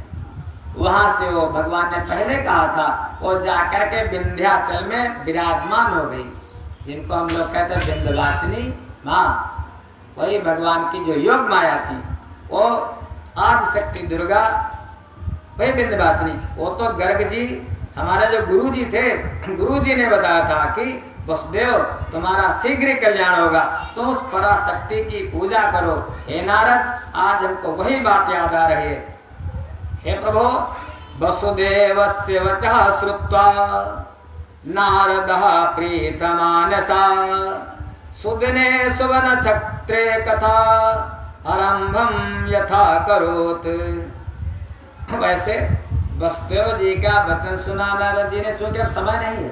वहां से वो भगवान ने पहले कहा था वो जाकर के विंध्याचल में विराजमान हो गई, जिनको हम लोग कहते हैं विंध्यवासिनी माँ। वही भगवान की जो योग माया थी, वो आदि शक्ति दुर्गा, वही विंध्यवासिनी। वो तो गर्ग जी हमारे जो गुरु जी थे, गुरु जी ने बताया था कि वसुदेव तुम्हारा शीघ्र कल्याण होगा, तो उस पराशक्ति की पूजा करो। हे नारद, आज हमको वही बात याद आ रही है। हे प्रभु, वसुदेवस्य वचः श्रुत्वा नारदः प्रीतमानसा सुदिने सुवनक्षत्रे कथा आरंभम यथा करोत। वैसे वसुदेव जी का वचन सुना नारद जी ने, चूंकि अब समय नहीं है,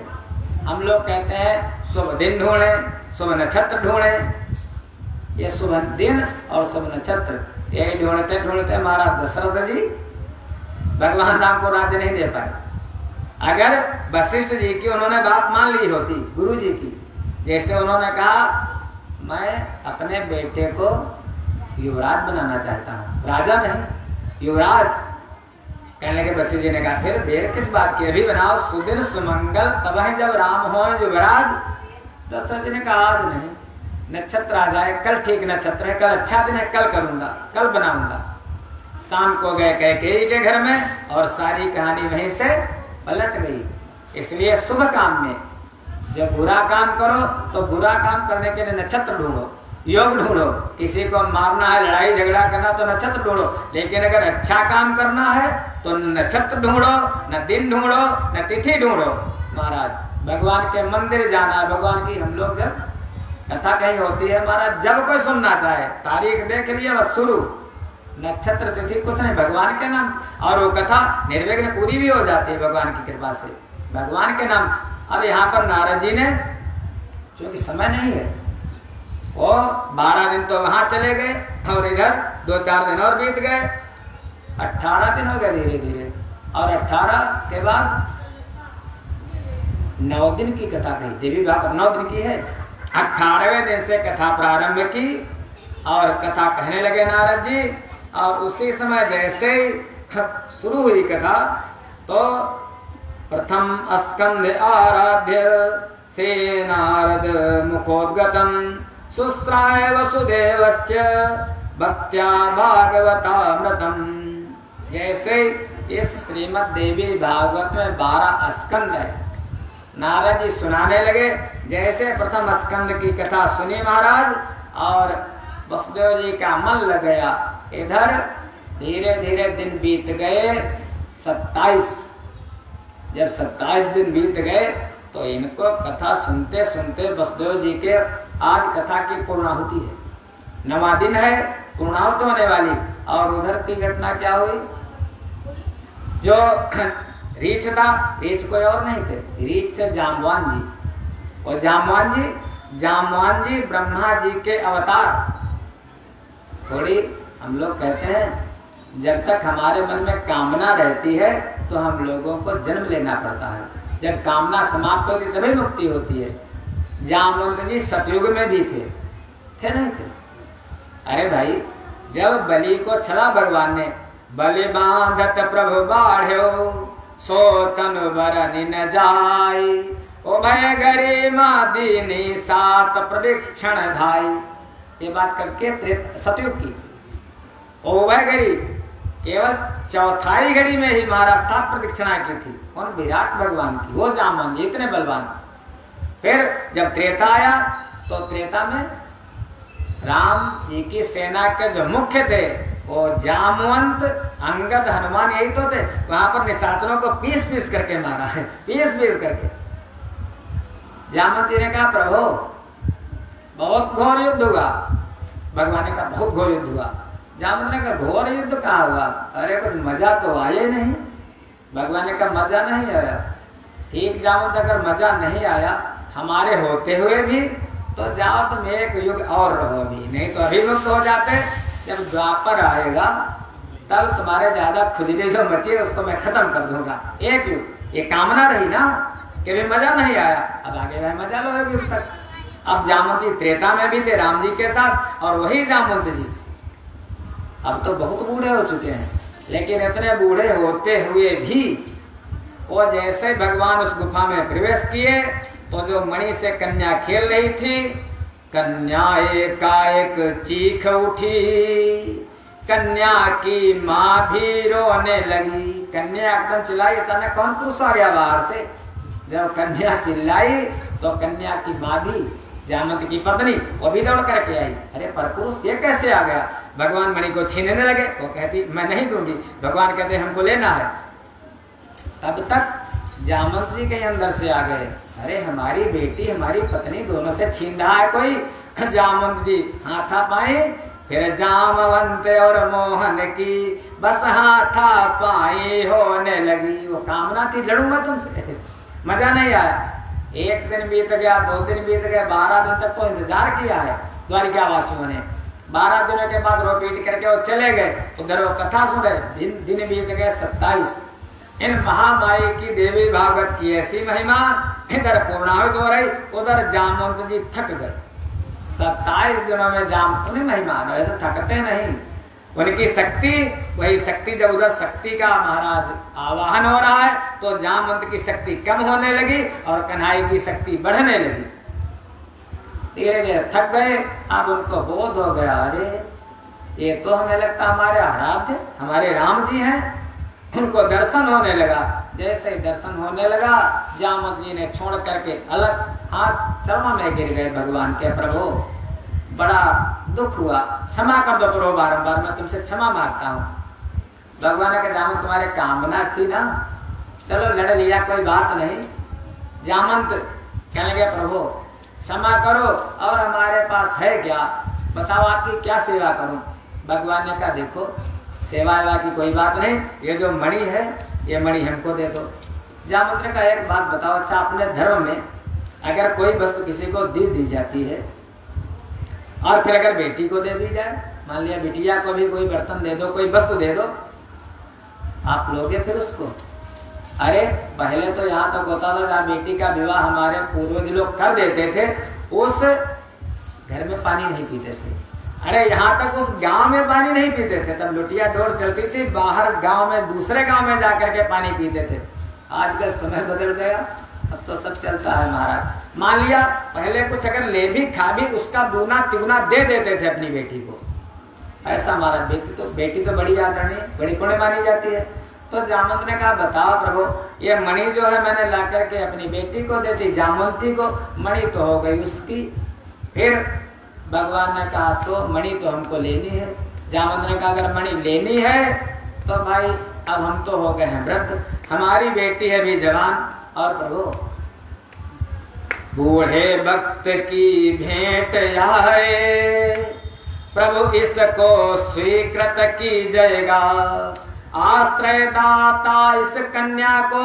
हम लोग कहते हैं शुभ दिन ढूंढे, शुभ नक्षत्र ढूंढे। ये शुभ दिन और शुभ नक्षत्र यही ढूंढते ढूंढते महाराज दशरथ जी भगवान राम को राज्य नहीं दे पाए। अगर वशिष्ठ जी की उन्होंने बात मान ली होती, गुरु जी की, जैसे उन्होंने कहा मैं अपने बेटे को युवराज बनाना चाहता हूँ, राजा नहीं युवराज, कहने के वशिष्ठ जी ने कहा फिर देर किस बात की, अभी बनाओ, सुदिन सुमंगल तब ही जब राम हो युवराज। दशरथ जी ने कहा आज नहीं, नक्षत्र आ जाए, कल ठीक नक्षत्र है, कल अच्छा दिन है, कल करूंगा, कल बनाऊंगा। शाम को गए कैकेयी के घर में और सारी कहानी वहीं से पलट गई। इसलिए शुभ काम में जब बुरा काम करो तो बुरा काम करने के लिए नक्षत्र ढूंढो, योग ढूंढो। किसी को मारना है, लड़ाई झगड़ा करना तो नक्षत्र ढूंढो, लेकिन अगर अच्छा काम करना है तो नक्षत्र ढूंढो, न दिन ढूंढो, न तिथि ढूंढो। महाराज भगवान के मंदिर जाना, भगवान की हम लोग जब कथा कहीं होती है महाराज, जब कोई सुनना चाहे तारीख देख लिया बस शुरू, नक्षत्र तिथि कुछ नहीं, भगवान के नाम, और वो कथा निर्विघ्न पूरी भी हो जाती है भगवान की कृपा से, भगवान के नाम। अब यहाँ पर नारद जी ने, क्योंकि समय नहीं है, वो 12 दिन तो वहां चले गए और इधर 2-4 दिन और बीत गए, 18 दिन हो गए धीरे धीरे, और 18 के बाद 9 दिन की कथा कही, देवी भागवत 9 दिन की है। 18वें दिन से कथा प्रारंभ की और कथा कहने लगे नारद जी, और उसी समय जैसे शुरू हुई कथा तो प्रथम स्कंद आराध्य से नारद मुखोद्गतम शुश्राय वसुदेवस्य भक्त्या भागवतामृतम। जैसे इस श्रीमद् देवी भागवत में 12 स्कंद है, नारद जी सुनाने लगे। जैसे प्रथम स्कंद की कथा सुनी महाराज और वसुदेव जी का मन लग गया, इधर धीरे धीरे दिन बीत गए 27। जब 27 दिन बीत गए तो इनको कथा सुनते सुनते वसुदेव जी के आज कथा की पूर्णाहुति है, 9वां दिन है, पूर्णाहुति होने वाली। और उधर की घटना क्या हुई, जो रीछ था, रीछ कोई और नहीं थे, रीछ थे जाम्बवान जी। और जाम्बवान जी ब्रह्मा जी के अवतार। थोड़ी हम लोग कहते हैं जब तक हमारे मन में कामना रहती है तो हम लोगों को जन्म लेना पड़ता है, जब कामना समाप्त होती तभी मुक्ति होती है। जामवंत जी सतयुग में भी थे नहीं थे? अरे भाई, जब बलि को छला भगवान ने, बलि बांधत प्रभु बाढ़ो सो तनु बरनि न जाई, ओ भय गरिमा दीनी सात प्रदीक्षण धाई। ये बात करके सतयुग की, ओ भय गरी केवल चौथाई घड़ी में ही महाराज 7 प्रदक्षिणा की थी। कौन? विराट भगवान की, वो जामवंत जी इतने बलवान। फिर जब त्रेता आया तो त्रेता में राम जी की सेना के जो मुख्य थे वो जामवंत, अंगद, हनुमान, यही तो थे। वहां पर निशाचरों को पीस करके मारा है, पीस करके। जामवंत जी ने कहा प्रभु बहुत घोर युद्ध हुआ। भगवान ने कहा बहुत घोर युद्ध हुआ। जामवंत ने कहा घोर युद्ध कहाँ हुआ? अरे कुछ मजा तो आया नहीं। भगवान ने कहा मजा नहीं आया। ठीक जामवंत, अगर मजा नहीं आया हमारे होते हुए भी तो जाओ तुम एक युग और रहो अभी, नहीं तो अभी मुक्त हो जाते। जब द्वापर आएगा तब तुम्हारे ज्यादा खुजली जो मची है उसको मैं खत्म कर दूंगा। एक युग, ये कामना रही ना कि भी मजा नहीं आया, अब आगे भाई मजा लो एक युग तक। अब जामवंत जी त्रेता में भी थे राम जी के साथ, और वही जामवंत जी अब तो बहुत बूढ़े हो चुके हैं, लेकिन इतने बूढ़े होते हुए भी वो जैसे भगवान उस गुफा में प्रवेश किए तो जो मणि से कन्या खेल रही थी, कन्या एकाएक चीख उठी, कन्या की माँ भी रोने लगी। कन्या एकदम चिल्लाई, अचानक कौन पुरुष आ गया बाहर से। जब कन्या चिल्लाई तो कन्या की माँ भी, जामवंत की पत्नी, वो भी दौड़ करके आई। अरे पर पुरुष ये कैसे आ गया? भगवान मणि को छीनने लगे। वो कहती मैं नहीं दूंगी। भगवान कहते हमको लेना है। तब तक जामवंत जी कहीं अंदर से आ गए, अरे हमारी बेटी हमारी पत्नी दोनों से छीन रहा है कोई। जामवंत जी हाथा पाए, फिर जामवंत और मोहन की बस हाथा पाई होने लगी। वो कामना थी लड़ूंगा तुमसे, मजा नहीं आया। एक दिन बीत गया, 2 दिन बीत गए, 12 दिन तक तो इंतजार किया है द्वारिका वासियों ने। 12 दिनों के बाद रो पीट करके वो चले गए। उधर वो कथा सुन रहे, दिन बीत गए 27। इन महामाई की देवी भागवत की ऐसी महिमा, इधर पूर्णाहुति हो रही, उधर जामवंत जी थक गए। 27 दिनों में जामवंत महिमा, वैसे थकते नहीं, उनकी शक्ति, वही शक्ति जब उधर शक्ति का महाराज आवाहन हो रहा है तो जामवंत की शक्ति कम होने लगी और कन्हैया की शक्ति बढ़ने लगी। धीरे धीरे थक गए। अब उनको बोध हो गया, अरे ये तो हमें लगता हमारे आराध्य हमारे राम जी हैं। उनको दर्शन होने लगा। जैसे ही दर्शन होने लगा, जामवंत जी ने छोड़ करके अलग हाथ चरणों में गिर गए भगवान के। प्रभु बड़ा दुख हुआ, क्षमा कर दो प्रभु, बारंबार मैं तुमसे क्षमा मांगता हूँ। भगवान ने कहा जामवंत तुम्हारे कामना थी ना, चलो लड़ लिया, कोई बात नहीं। जामवंत कहने लगे प्रभु क्षमा करो, और हमारे पास है क्या, बताओ आपकी क्या सेवा करूं। भगवान ने कहा देखो सेवा की कोई बात नहीं, ये जो मणि है ये मणि हमको दे दो। जामवंत ने कहा एक बात बताओ, अच्छा अपने धर्म में अगर कोई वस्तु किसी को दी जाती है और फिर अगर बेटी को दे दी जाए, मान लिया बिटिया को भी कोई बर्तन दे दो, कोई वस्तु दे दो, आप लोगे फिर उसको? अरे पहले तो यहाँ तक होता था जहाँ बेटी का विवाह हमारे पूर्वज लोग कर देते थे, उस घर में पानी नहीं पीते थे। अरे यहाँ तक उस गांव में पानी नहीं पीते थे, तब लुटिया डोर चलती थी, बाहर गांव में दूसरे गांव में जाकर के पानी पीते थे। आजकल समय बदल गया, अब तो सब चलता है महाराज। मान लिया पहले कुछ अगर ले भी खा भी, उसका दूना तिगुना दे देते थे अपनी बेटी को। ऐसा महाराज बेटी तो बड़ी आदरणीय, बड़ी पुण्य मानी जाती है। तो जामवंत ने कहा बताओ प्रभु, ये मणि जो है मैंने ला करके अपनी बेटी को दे दी, जामवंती को, मणि तो हो गई उसकी। फिर भगवान ने कहा तो मणि तो हमको लेनी है। जामवंत ने कहा अगर मणि लेनी है तो भाई अब हम तो हो गए हैं वृद्ध, हमारी बेटी है भी जवान, और प्रभु बूढ़े भक्त की भेंट आए, प्रभु इसको स्वीकृत कीजिएगा। आश्रय दाता इस कन्या को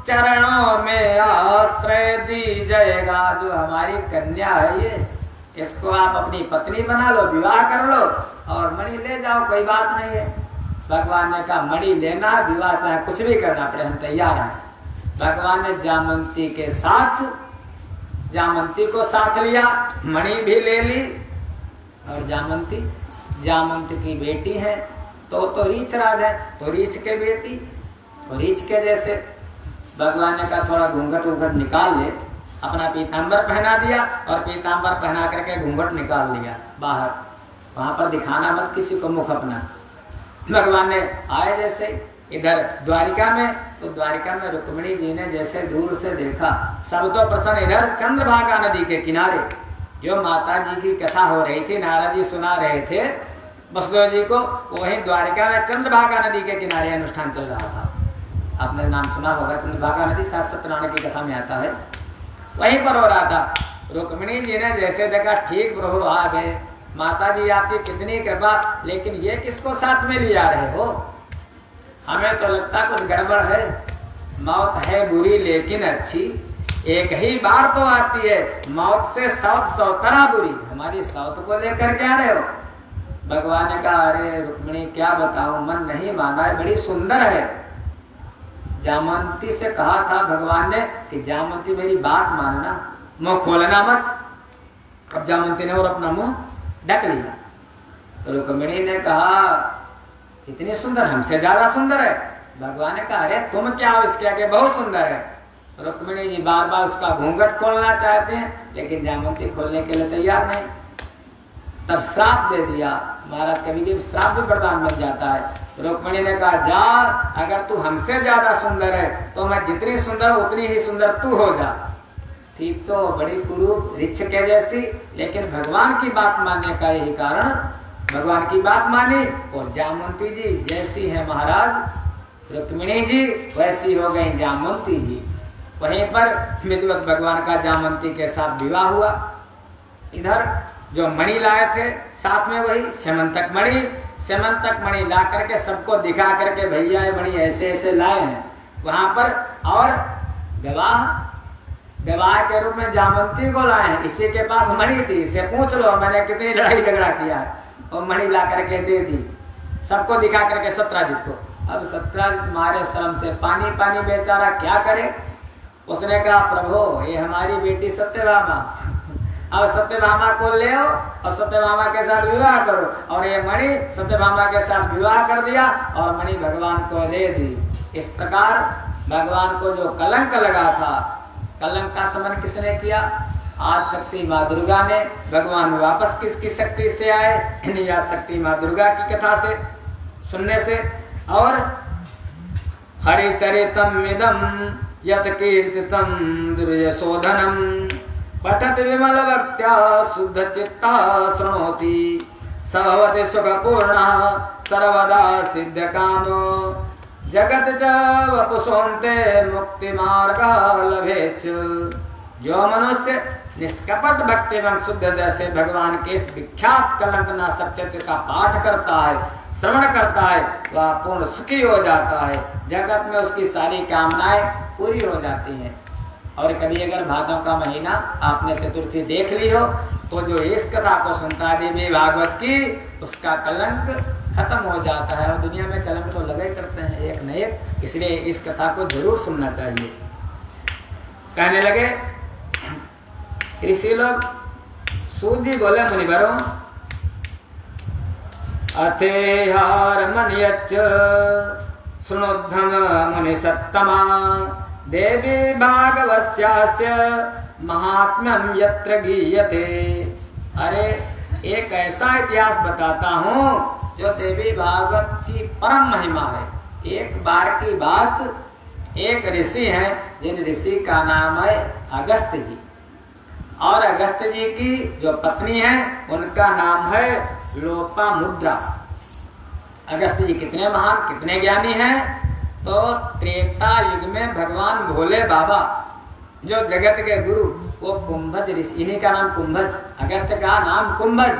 चरणों में आश्रय दीजिएगा। जो हमारी कन्या है ये, इसको आप अपनी पत्नी बना लो, विवाह कर लो और मणि ले जाओ, कोई बात नहीं है। भगवान ने कहा मणि लेना, विवाह चाहे कुछ भी करना पड़े, हम तैयार हैं। भगवान ने जामवंती के साथ, जामवंती को साथ लिया, मणि भी ले ली, और जामवंत की बेटी है तो रीछ राज है, तो रीछ के बेटी, तो रीछ के जैसे। भगवान ने कहा थोड़ा घूंघट उंघट निकाल ले, अपना पीताम्बर पहना दिया और पीताम्बर पहना करके घूंघट निकाल लिया बाहर, वहां पर दिखाना मत किसी को मुख अपना। भगवान ने आए जैसे इधर द्वारिका में, तो द्वारिका में रुक्मिणी जी ने जैसे दूर से देखा, सब तो प्रसन्न इधर चंद्रभागा नदी के किनारे जो माता जी की कथा हो रही थी, नारद जी सुना रहे थे वसुदेव जी को, वहीं द्वारिका में चंद्रभागा नदी के किनारे अनुष्ठान चल रहा था। आपने नाम सुना होगा, चंद्रभागा नदी शायद सत्यनारायण की कथा में आता है, वहीं पर हो रहा था। रुक्मिणी जी ने जैसे देखा ठीक प्रभु आ गए, माता जी आपकी कितनी कृपा, लेकिन ये किसको साथ में लिया रहे हो? हमें तो लगता कुछ गड़बड़ है। मौत है बुरी लेकिन अच्छी, एक ही बार तो आती है, मौत से 100 तरह बुरी, हमारी सौत को लेकर क्या रहे हो? भगवान ने कहा अरे रुक्मिणी क्या बताऊं, मन नहीं माना है, बड़ी सुंदर है। जामवंती से कहा था भगवान ने कि जामवंती मेरी बात मानना, मुंह खोलना मत, अब जामवंती ने और अपना मुंह ढक लिया। तो रुक्मिणी ने कहा इतनी सुंदर, हमसे ज्यादा सुंदर है। भगवान ने कहा अरे तुम क्या हो इसके आगे, बहुत सुंदर है। रुक्मिणी जी बार बार उसका घूंघट खोलना चाहते हैं, लेकिन जामवंती खोलने के लिए तैयार नहीं। तब श्राप दे दिया। महाराज कभी कभी श्राप भी वरदान बन जाता है। रुक्मिणी ने कहा जा, अगर तू हमसे ज्यादा सुंदर है तो मैं जितनी सुंदर हूं उतनी ही सुंदर तू हो जा। ठीक तो बड़ी कुरूप रिच्छ के जैसी, लेकिन भगवान की बात मानने का यही कारण, भगवान की बात मानी और जामवंती जी जैसी है महाराज रुक्मिणी जी वैसी हो गई जामवंती जी। वहीं पर विधिवत भगवान का जामवंती के साथ विवाह हुआ। इधर जो मणि लाए थे साथ में वही सेमंतक मणि ला करके सबको दिखा करके भैया ये मणि ऐसे ऐसे लाए हैं वहां पर, और गवाह के रूप में जामवंती को लाए हैं। इसी के पास मणि थी, इसे पूछ लो मैंने कितनी लड़ाई झगड़ा किया है, और मणि ला करके दे दी सबको दिखा करके सत्राजित को। अब सत्राजित मारे शर्म से पानी पानी बेचारा क्या करे। उसने कहा प्रभु ये हमारी बेटी सत्यभामा, अब सत्यभामा को ले आओ और सत्यभामा के साथ विवाह करो। और ये मणि सत्यभामा के साथ विवाह कर दिया और मणि भगवान को दे दी। इस प्रकार भगवान को जो कलंक लगा था, कलंक का शमन किसने किया? आज शक्ति माँ दुर्गा ने। भगवान वापस किसकी शक्ति से आए? आज शक्ति माँ दुर्गा की कथा से सुनने से। और हरिचरितम इदम यत कीर्तितम दुर्यशोधनम पठत विमल भक्त्या शुद्ध चित्ता शृणोति सभवति सुखपूर्ण सर्वदा सिद्ध कामो जगत च वपुसोन्ते मुक्ति मार्ग लभेच। जो मनुष्य निष्कपट भक्ति एवं शुद्ध हृदय से भगवान के इस विख्यात कलंकनाशक चरित्र का पाठ करता है, श्रवण करता है, वह पूर्ण सुखी हो जाता है। जगत में उसकी सारी कामनाएं पूरी हो जाती हैं। और कभी अगर भादों का महीना आपने चतुर्थी देख ली हो तो जो इस कथा को सुनता है देवी भागवत की, उसका कलंक खत्म हो जाता है। और दुनिया में कलंक तो लगे करते हैं एक न एक, इसलिए इस कथा को जरूर सुनना चाहिए। कहने लगे ऋषि लोग, सूत जी बोले मुनिवरों, अथेहार मनियच्च सुनोद्धम मुनि सत्तमा देवी भागवस्यास्य महात्म्यम यत्र गीयते। अरे एक ऐसा इतिहास बताता हूँ जो देवी भागवत की परम महिमा है। एक बार की बात, एक ऋषि हैं जिन ऋषि का नाम है अगस्त्य जी, और अगस्त्य जी की जो पत्नी है उनका नाम है लोपामुद्रा। अगस्त्य जी कितने महान, कितने ज्ञानी हैं। तो त्रेता युग में भगवान भोले बाबा जो जगत के गुरु, वो कुंभज ऋषि, इन्हीं का नाम कुंभज, अगस्त्य का नाम कुंभज,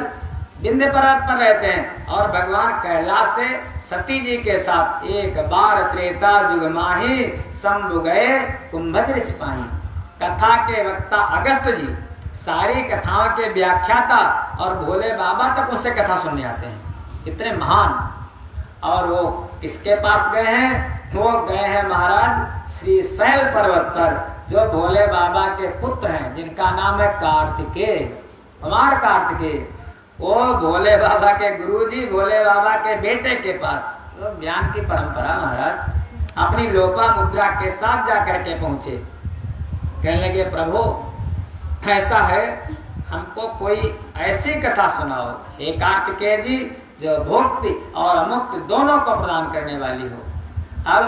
विंध्य पर्वत पर रहते हैं। और भगवान कैलाश से सती जी के साथ एक बार त्रेता युग माही शंभु गए कुंभज ऋषि पाही। कथा के वक्ता अगस्त्य जी, सारी कथाओं के व्याख्याता, और भोले बाबा तक उससे कथा सुनने आते हैं, इतने महान। और वो किसके पास गए हैं? वो गए हैं महाराज श्री शैल पर्वत पर, जो भोले बाबा के पुत्र हैं, जिनका नाम है कार्तिकेय, कुमार कार्तिकेय। वो भोले बाबा के गुरुजी भोले बाबा के बेटे के पास, तो ज्ञान की परंपरा महाराज, अपनी लोपामुद्रा के साथ जाकर के पहुंचे। कहने लगे प्रभु ऐसा है, हमको कोई ऐसी कथा सुनाओ हे कार्तिकेय जी जो भोक्ति और अमुक्ति दोनों को प्रदान करने वाली हो। अब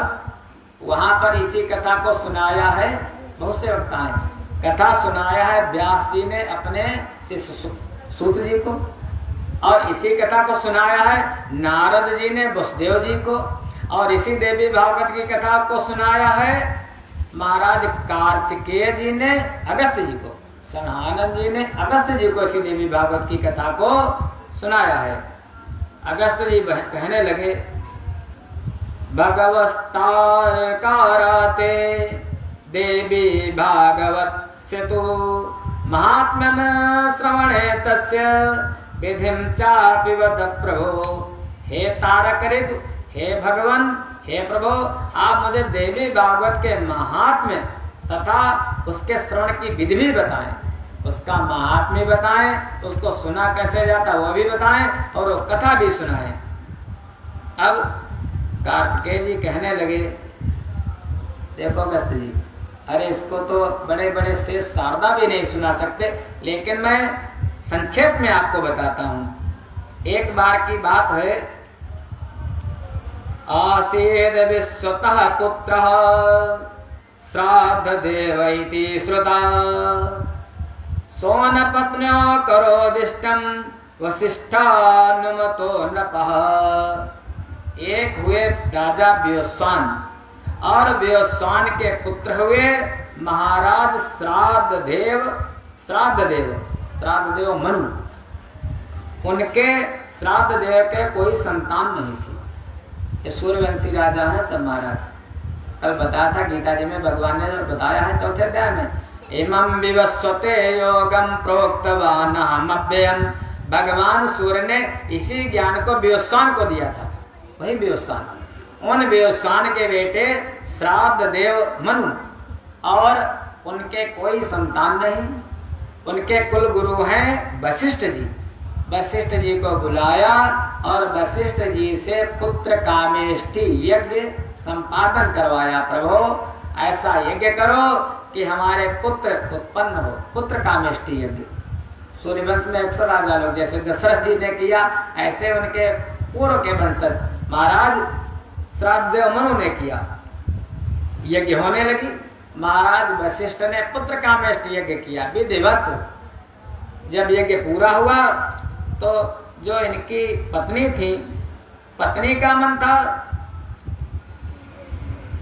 वहां पर इसी कथा को सुनाया है, बहुत से वक्ता हैं, कथा सुनाया है व्यास जी ने अपने शिष्य सूत जी को, और इसी कथा को सुनाया है नारद जी ने वसुदेव जी को, और इसी देवी भागवत की कथा को सुनाया है महाराज कार्तिकेय जी ने अगस्त्य जी को, सनानंद जी ने अगस्त्य जी को इसी देवी भागवत की कथा को सुनाया है। अगस्त्य जी कहने लगे भगवस्तार काराते देवी भागवत से तो महात्म्यम श्रवणे तस्य विधिम चापि वद प्रभो। हे तारक ऋतु, हे भगवान, हे प्रभु, आप मुझे देवी भागवत के महात्म्य तथा उसके श्रवण की विधि भी बताएं, उसका महात्म्य बताएं, उसको सुना कैसे जाता वो भी बताएं और वो कथा भी सुनाएं। अब कार्तिकेय जी कहने लगे, देखो अगस्त जी, अरे इसको तो बड़े बड़े शेष शारदा भी नहीं सुना सकते, लेकिन मैं संक्षेप में आपको बताता हूं। एक बार की बात है, आसीद विश्वतः पुत्र श्राद्ध देव इति श्रुता सोनपत्न्यो करोदिष्टं वसिष्ठानुमतो नपः। एक हुए राजा व्योस्वान और व्योस्वान के पुत्र हुए महाराज श्राद्ध देव मनु। उनके श्राद्ध देव के कोई संतान नहीं थी। ये सूर्यवंशी राजा है सब महाराज। कल बताया था गीता जी में, भगवान ने बताया है चौथे अध्याय में, इमं विवस्वते योगम प्रोक्तवान अहमव्ययम्। भगवान सूर्य ने इसी ज्ञान को व्योस्वान को दिया था, वही व्योस्वान। उन व्योस्वान के बेटे श्राद्ध देव मनु और उनके कोई संतान नहीं। उनके कुल गुरु हैं वशिष्ठ जी। वशिष्ठ जी को बुलाया और वशिष्ठ जी से पुत्र कामेष्टि यज्ञ संपादन करवाया। प्रभु ऐसा यज्ञ करो कि हमारे पुत्र उत्पन्न हो, पुत्र कामेष्टि यज्ञ। सूर्यवंश में अक्सर राजा लोग, जैसे दशरथ जी ने किया, ऐसे उनके पूर्व के वंशज महाराज श्राद्ध देव मनु ने किया। यज्ञ होने लगी, महाराज वशिष्ठ ने पुत्र कामेष्टि यज्ञ किया विधिवत। जब यज्ञ पूरा हुआ तो जो इनकी पत्नी थी, पत्नी का मन था,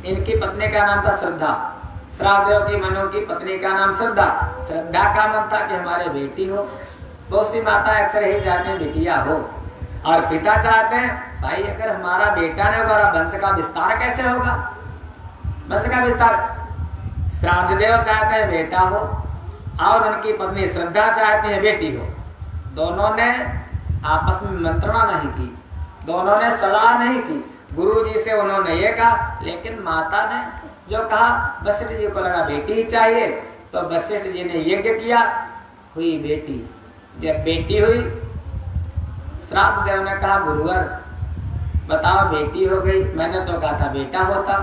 इनकी पत्नी का नाम था श्रद्धा। श्राद्धदेव की मनु की पत्नी का नाम श्रद्धा। श्रद्धा का मन था कि हमारे बेटी हो। बहुत सी माता अक्सर यही चाहते हैं बेटियां हो, और पिता चाहते हैं भाई अगर हमारा बेटा नहीं होगा वंश का विस्तार कैसे होगा, वंश का विस्तार। श्राद्धदेव चाहते हैं बेटा हो और उनकी पत्नी श्रद्धा चाहती है बेटी हो। दोनों ने आपस में मंत्रणा नहीं की, दोनों ने सलाह नहीं की। गुरु जी से उन्होंने ये कहा, लेकिन माता ने जो कहा, वशिष्ठ जी को लगा बेटी ही चाहिए, तो वशिष्ठ जी ने यज्ञ किया, हुई बेटी। जब बेटी हुई, श्राद्ध देव ने कहा गुरुवर बताओ बेटी हो गई, मैंने तो कहा था बेटा होता।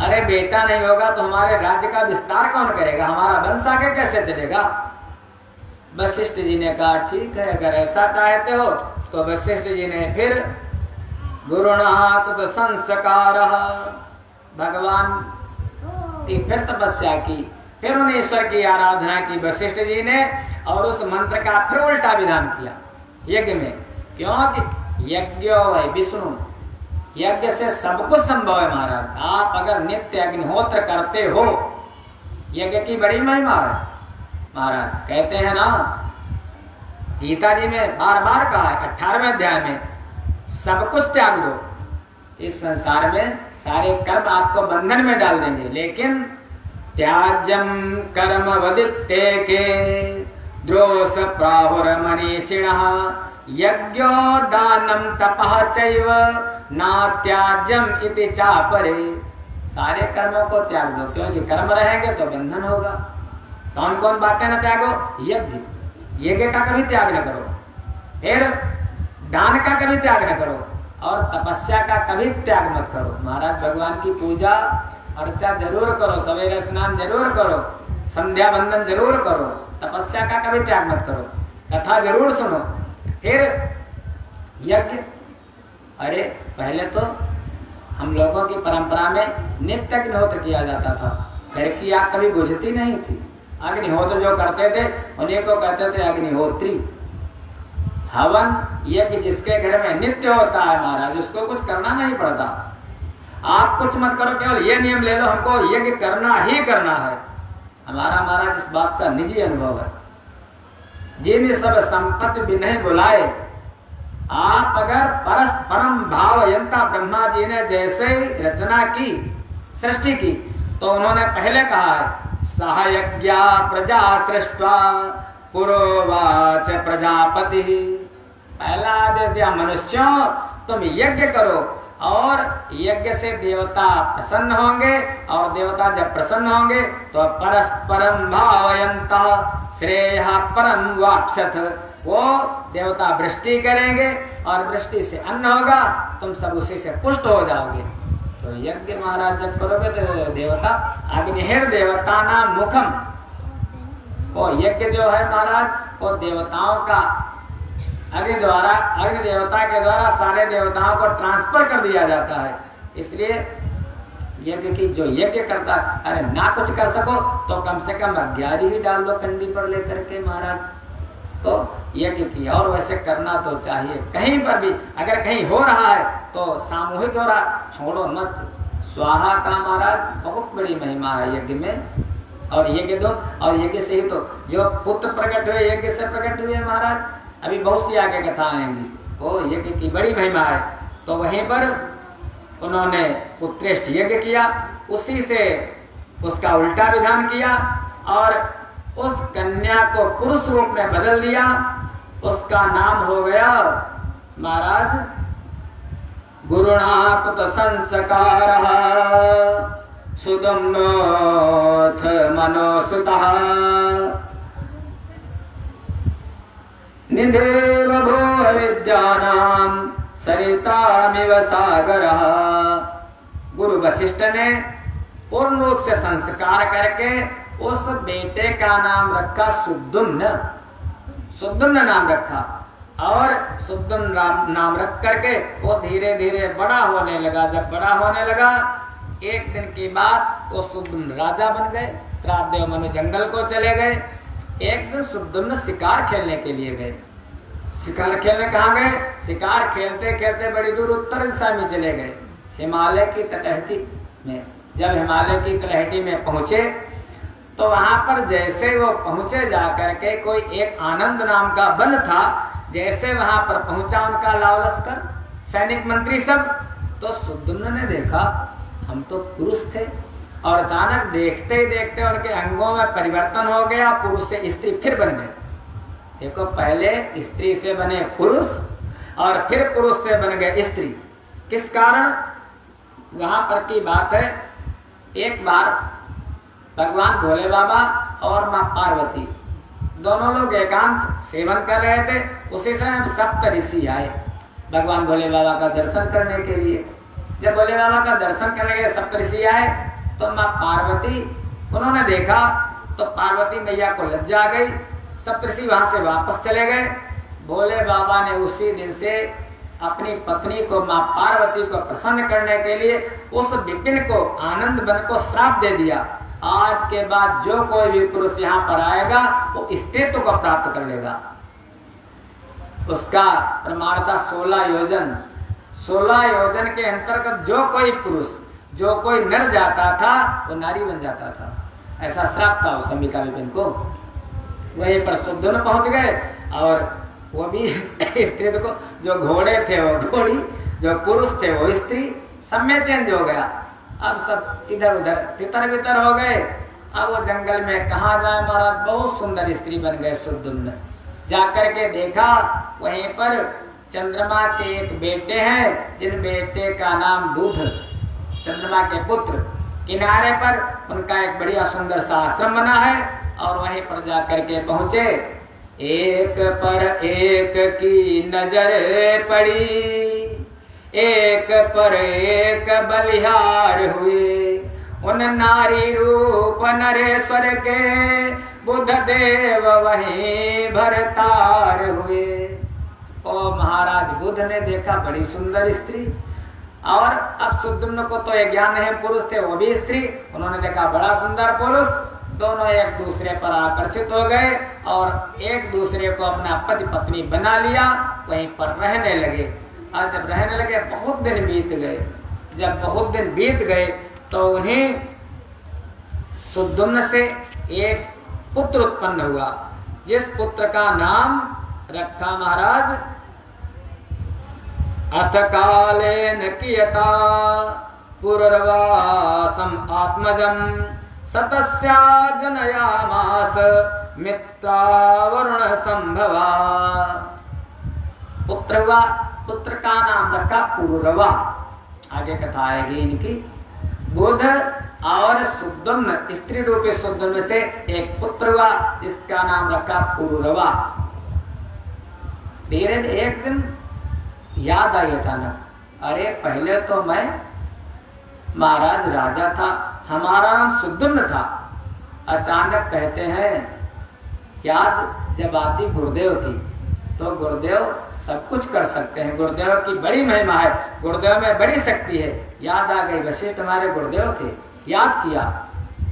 अरे बेटा नहीं होगा तो हमारे राज्य का विस्तार कौन करेगा, हमारा वंश आगे कैसे चलेगा। वशिष्ठ जी ने कहा ठीक है, अगर ऐसा चाहते हो तो वशिष्ठ जी ने फिर गुरुनाथ संस्कार, भगवान की फिर तपस्या की, फिर उन ईश्वर की आराधना की वशिष्ठ जी ने, और उस मंत्र का फिर उल्टा विधान किया यज्ञ में। क्योंकि यज्ञ है विष्णु, यज्ञ से सब कुछ संभव है महाराज। आप अगर नित्य अग्निहोत्र करते हो, यज्ञ की बड़ी महिमा है महाराज। कहते हैं ना, गीता जी में बार बार कहा है 18वें अध्याय में, सब कुछ त्याग दो। इस संसार में सारे कर्म आपको बंधन में डाल देंगे, लेकिन त्याज्यम कर्म वदित्ते के द्रोष प्राहुर मनीषिणः यज्ञो दानम तपः चैव ना त्याज्यम इति चापरे। सारे कर्मों को त्याग दो, क्योंकि कर्म रहेंगे तो बंधन होगा। कौन कौन बातें न त्यागो, यज्ञ, यज्ञ का कभी त्याग न करो, फिर दान का कभी त्याग न करो, और तपस्या का कभी त्याग मत करो। महाराज भगवान की पूजा अर्चा जरूर करो, सवेरे स्नान जरूर करो, संध्या बंदन जरूर करो, तपस्या का कभी त्याग मत करो, कथा जरूर सुनो। फिर यज्ञ, अरे पहले तो हम लोगों की परंपरा में नित्य अग्निहोत्र किया जाता था, घर की आग कभी बुझती नहीं थी। अग्निहोत्र जो करते थे उन्हीं को कहते थे अग्निहोत्री। हवन यज्ञ जिसके घर में नित्य होता है महाराज, उसको कुछ करना नहीं पड़ता। आप कुछ मत करो, केवल ये नियम ले लो हमको यज्ञ करना ही करना है। हमारा महाराज इस बात का निजी अनुभव है। जिन सब संपत्ति भी नहीं बुलाए, आप अगर परम भावयंता ब्रह्मा जी ने जैसे रचना की, सृष्टि की, तो उन्होंने पहले कहा है सहयज्ञा प्रजा सृष्टा पुरोवाच प्रजापति। पहला आदेश दिया मनुष्यों तुम यज्ञ करो, और यज्ञ से देवता प्रसन्न होंगे, और देवता जब प्रसन्न होंगे तो परस्परम भावयन्तः श्रेयः परम वाप्स्यथ, वो देवता वृष्टि करेंगे और वृष्टि से अन्न होगा, तुम सब उसी से पुष्ट हो जाओगे। तो यज्ञ महाराज जब करोगे तो देवता अग्निहिर देवता नाम मुखम, वो यज्ञ जो है महाराज वो देवताओं का अग्नि द्वारा, अग्नि देवता के द्वारा सारे देवताओं को ट्रांसफर कर दिया जाता है। इसलिए यज्ञ की जो यज्ञ करता, अरे ना कुछ कर सको तो कम से कम 11 ही डाल दो कंडी पर लेकर के महाराज, तो यज्ञ की। और वैसे करना तो चाहिए, कहीं पर भी अगर कहीं हो रहा है तो सामूहिक हो रहा, छोड़ो मत। स्वाहा का महाराज बहुत बड़ी महिमा है यज्ञ में। और यज्ञ दो, और यज्ञ से ही तो जो पुत्र प्रकट हुए यज्ञ से प्रकट हुए महाराज, अभी बहुत सी आगे कथा आएंगी। वो यज्ञ की बड़ी महिमा है। तो वहीं पर उन्होंने उत्कृष्ट यज्ञ किया, उसी से उसका उल्टा विधान किया और उस कन्या को पुरुष रूप में बदल दिया। उसका नाम हो गया महाराज गुरुणाकृत संस्कारः सुदम्नोऽथ मनोसुतः निधेव भूर विद्यानां सरितामिव सागरः। गुरु वशिष्ठ ने पूर्ण रूप से संस्कार करके उस बेटे का नाम रखा सुद्दुम्न, सुद्दुम्न नाम रखा। और सुद्दुम्न नाम रख करके वो धीरे धीरे बड़ा होने लगा। जब बड़ा होने लगा, एक दिन की बात वो सुद्दुम्न राजा बन गए। श्राद्धदेव मनु जंगल को चले गए। एक दिन सुद्दुम्न शिकार खेलने के लिए गए। शिकार खेलने कहाँ गए? शिकार खेलते खेलते बड़ी दूर उत्तर दिशा में चले गए, हिमालय की तटहटी में। जब हिमालय की तलहटी में पहुंचे तो वहां पर जैसे वो पहुंचे जाकर के कोई एक आनंद नाम का वन था, जैसे वहां पर पहुंचा उनका लाव लश्कर, सैनिक मंत्री सब, तो सुद्दुम्न ने देखा हम तो पुरुष थे, और अचानक देखते ही देखते उनके अंगों में परिवर्तन हो गया, पुरुष से स्त्री फिर बन गए। देखो, पहले स्त्री से बने पुरुष और फिर पुरुष से बन गए स्त्री। किस कारण? वहां पर की बात है, एक बार भगवान भोले बाबा और माँ पार्वती दोनों लोग एकांत सेवन कर रहे थे। उसी समय सप्त ऋषि आए भगवान भोले बाबा का दर्शन करने के लिए। जब भोले बाबा का दर्शन करने के लिए सप्त ऋषि आए तो माँ पार्वती उन्होंने देखा तो पार्वती मैया को लज्जा आ गई। सप्तऋषि वहां से वापस चले गए। भोले बाबा ने उसी दिन से अपनी पत्नी को माँ पार्वती को प्रसन्न करने के लिए उस विपिन को, आनंद वन को श्राप दे दिया। आज के बाद जो कोई भी पुरुष यहाँ पर आएगा वो स्त्रीत्व को प्राप्त कर लेगा। उसका प्रमाण था 16 योजन। 16 योजन के अंतर्गत जो कोई पुरुष, जो कोई नर जाता था वो नारी बन जाता था। ऐसा श्राप था उस अंबिका विपिन को। वहीं पर सुद्दुम्न पहुंच गए और वो भी स्त्री को, जो घोड़े थे वो घोड़ी, जो पुरुष थे वो स्त्री, सब में चेंज हो गया। अब सब इधर उधर तितर बितर हो गए। अब वो जंगल में कहाँ जाए महाराज, बहुत सुंदर स्त्री बन गए सुद्दुम्न। जाकर के देखा वहीं पर चंद्रमा के एक बेटे हैं, जिन बेटे का नाम बुध, चंद्रमा के पुत्र। किनारे पर उनका एक बढ़िया सुंदर सा आश्रम बना है और वहीं पर जाकर के पहुंचे। एक पर एक की नजर पड़ी, एक पर एक बलिहार हुए, उन नारी रूप नरेश्वर के बुध देव वहीं भरतार हुए। ओ महाराज बुध ने देखा बड़ी सुंदर स्त्री, और अब सुद्दुम्न को तो एक ज्ञान है, पुरुष थे वो भी स्त्री, उन्होंने देखा बड़ा सुंदर पुरुष। दोनों एक दूसरे पर आकर्षित हो गए और एक दूसरे को अपना पति पत्नी बना लिया, वहीं पर रहने लगे। और जब रहने लगे बहुत दिन बीत गए। जब बहुत दिन बीत गए तो उन्हें सुद्दुम्न से एक पुत्र उत्पन्न हुआ, जिस पुत्र का नाम रखा महाराज अथ कालेन कियता पुरर्वासम आत्मजम सतस्या जनयामास मित्रावरुण संभवा। पुत्र हुआ, पुत्र का नाम रखा पुरुरवा। आगे कथा आएगी इनकी। बुध और सुद्दम्न, स्त्री रूपी सुद्दम्न से एक पुत्र हुआ, इसका नाम रखा पुरुरवा। धीरे एक दिन याद आई अचानक, अरे पहले तो मैं महाराज राजा था, हमारा नाम सुद्दम्न था। अचानक कहते हैं याद जब आती गुरुदेव की, तो गुरुदेव सब कुछ कर सकते हैं, गुरुदेव की बड़ी महिमा है, गुरुदेव में बड़ी शक्ति है। याद आ गई वशिष्ठ हमारे गुरुदेव थे, याद किया,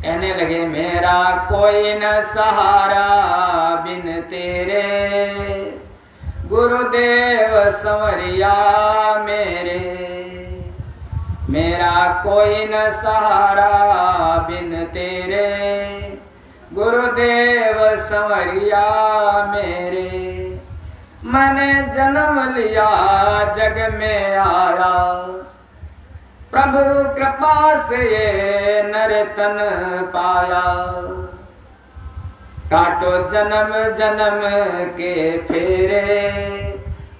कहने लगे मेरा कोई न सहारा बिन तेरे, गुरुदेव संवरिया मेरे, मेरा कोई न सहारा बिन तेरे, गुरुदेव संवरिया मेरे, मैंने जन्म लिया जग में आया, प्रभु कृपा से ये नर तन पाया, काटो जन्म जन्म के फेरे,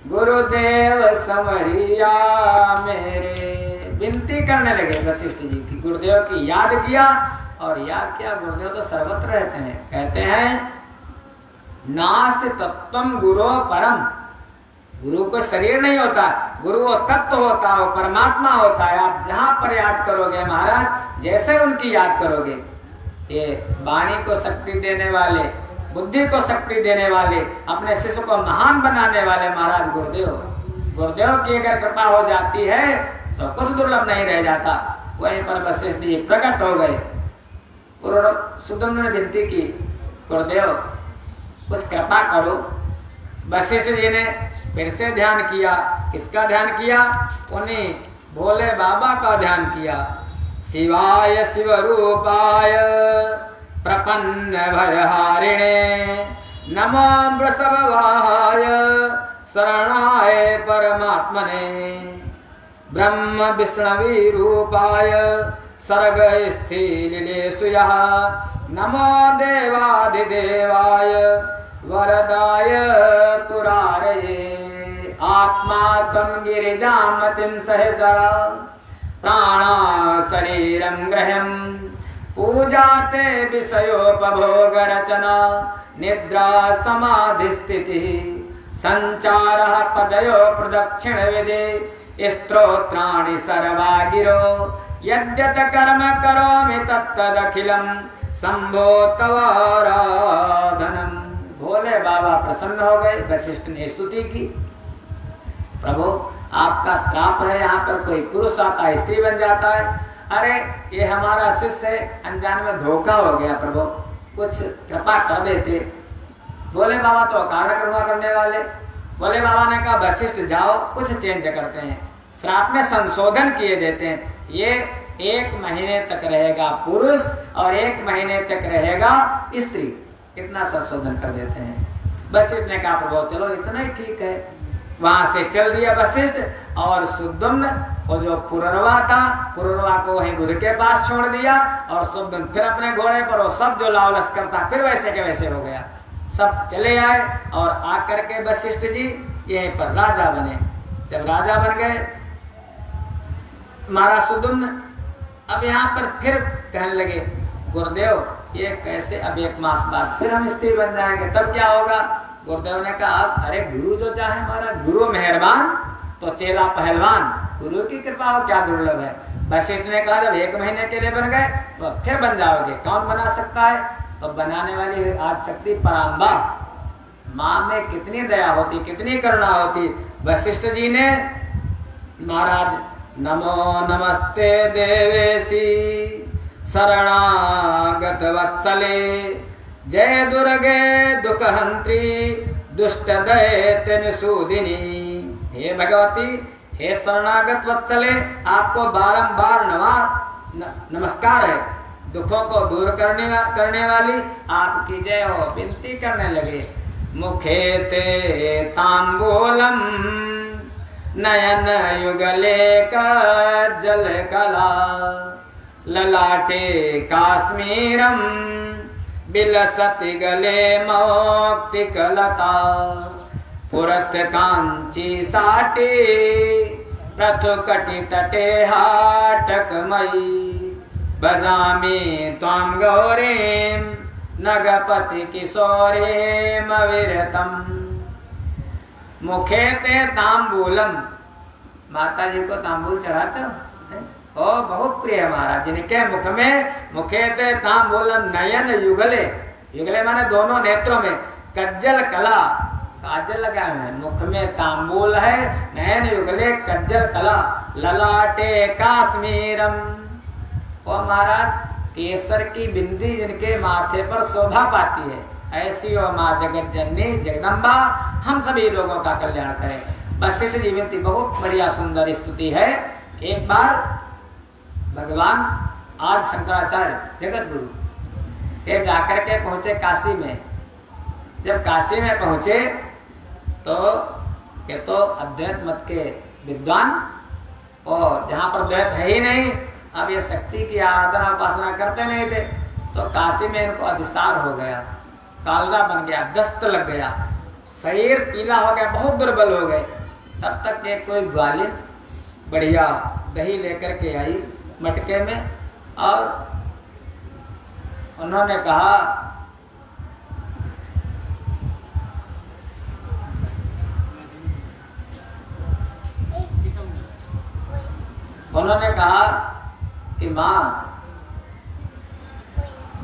गुरुदेव संवरिया मेरे। विनती करने लगे वशिष्ठ जी की, गुरुदेव की याद किया, और याद किया गुरुदेव तो सर्वत्र रहते हैं। कहते हैं नास्ति तत्वम गुरो परम, गुरु को शरीर नहीं होता, गुरु वो तत्व होता है, वो परमात्मा होता है। आप जहां पर याद करोगे महाराज, जैसे उनकी याद करोगे, ये वाणी को शक्ति देने वाले, बुद्धि को शक्ति देने वाले, अपने शिष्य को महान बनाने वाले महाराज गुरुदेव, गुरुदेव की अगर कृपा हो जाती है तो कुछ दुर्लभ नहीं रह जाता। वहीं पर वशिष्ठ जी प्रकट हो गए। सुद्दम्न ने विनती की, गुरुदेव कुछ कृपा करो। वशिष्ठ जी ने फिर से ध्यान किया, किसका ध्यान किया? उन्हीं भोले बाबा का ध्यान किया। शिवाय शिव रूपाय प्रपन्न भयहारिणे, नमो वृषभवाहाय शरणाय परमात्मने, ब्रह्म विष्णवी रूपाय सर्ग स्थिलिलेषु यः, नमो देवाधिदेवाय वरदाय पुरारये, आत्मा त्वं गिरिजामतिं सहचरा, प्राणा शरीरं ग्रह्यं, पूजा ते विषयोपभोग रचना, निद्रा समाधि स्थितिः, संचारः पदयो प्रदक्षिण विधि, स्तोत्राणि सर्वा गिरो, यद्यत कर्म करोमि तत्तदखिलं शंभो तवाराधनम्। भोले बाबा प्रसन्न हो गए। वशिष्ठ ने स्तुति की, प्रभु आपका श्राप है, यहाँ पर कोई पुरुष आता है स्त्री बन जाता है। अरे ये हमारा शिष्य अनजान में धोखा हो गया, प्रभु कुछ कृपा कर देते। भोले बाबा तो कारण करुणा करने वाले। भोले बाबा ने कहा वशिष्ठ जाओ, कुछ चेंज करते हैं, श्राप में संशोधन किए देते हैं। ये 1 महीने तक रहेगा पुरुष और 1 महीने तक रहेगा स्त्री, इतना संशोधन कर देते हैं। वशिष्ठ ने कहा प्रभु चलो इतना ही ठीक है। वहां से चल दिया वशिष्ठ और सुद्दम्न, वो जो पुररवा था, पुररवा को वहीं बुध के पास छोड़ दिया, और सुद्दम्न फिर अपने घोड़े पर, वो सब जो लाव लश्कर था फिर वैसे के वैसे हो गया। सब चले आए और आकर के वशिष्ठ जी यहीं पर राजा बने। जब राजा बन गए महाराज सुद्दम्न, अब यहाँ पर फिर कहने लगे गुरुदेव ये कैसे, अब 1 मास बाद फिर हम स्त्री बन जाएंगे, तब क्या होगा? गुरुदेव ने कहा अरे गुरु जो चाहे हमारा, गुरु मेहरबान तो चेला पहलवान, गुरु की कृपा हो क्या दुर्लभ है। वशिष्ठ ने कहा जब 1 महीने के लिए बन गए तो फिर बन जाओगे, कौन बना सकता है? तो बनाने वाली आज शक्ति पराम्बा, माँ में कितनी दया होती, कितनी करुणा होती। वशिष्ठ जी ने महाराज नमो नमस्ते देवेशी शरणागत वत्सले, जय दुर्गे दुखहंत्री दुष्ट दैत्य निषूदिनी। हे भगवती, हे शरणागत वत्सले, आपको बारंबार नमस्कार है। दुखों को दूर करने वाली आपकी जय हो। विनती करने लगे, मुखे ते तांबूलम नयन युगले का जल कला, ललाटे काश्मीरम बिलसति गले मौक्तिकलता, पुरत कांची साटे प्रथु कटि तटे हाटकमयी भजामि त्वां गौरीं नगपति किशोरीं अविरतम्। मुखे ते तांबूलम, माता जी को तांबूल चढ़ाते हो? ओ बहुत प्रिय महाराज, जिनके मुखे ते तांबूलम नयन युगले, युगले माने दोनों नेत्रों में, कज्जल कला, काजल लगा है, मुख में तांबूल है, नयन युगले कज्जल कला, ललाटे काश्मीरम। ओ महाराज केसर की बिंदी जिनके माथे पर शोभा पाती है, ऐसी ओ माँ जगत जननी जगदम्बा हम सभी लोगों का कल्याण करे। वशिष्ठ जी विनती, बहुत बढ़िया सुंदर स्तुति है। एक बार भगवान आज शंकराचार्य जगत गुरु ये जाकर के पहुंचे काशी में। जब काशी में पहुंचे तो अद्वैत मत के विद्वान, और जहां पर द्वैत है ही नहीं, अब ये शक्ति की आराधना उपासना करते नहीं थे, तो काशी में इनको अभिसार हो गया, कालरा बन गया, दस्त लग गया, शरीर पीला हो गया, बहुत दुर्बल हो गए। तब तक के कोई ग्वालियर बढ़िया दही लेकर के आई मटके में, और उन्होंने कहा कि माँ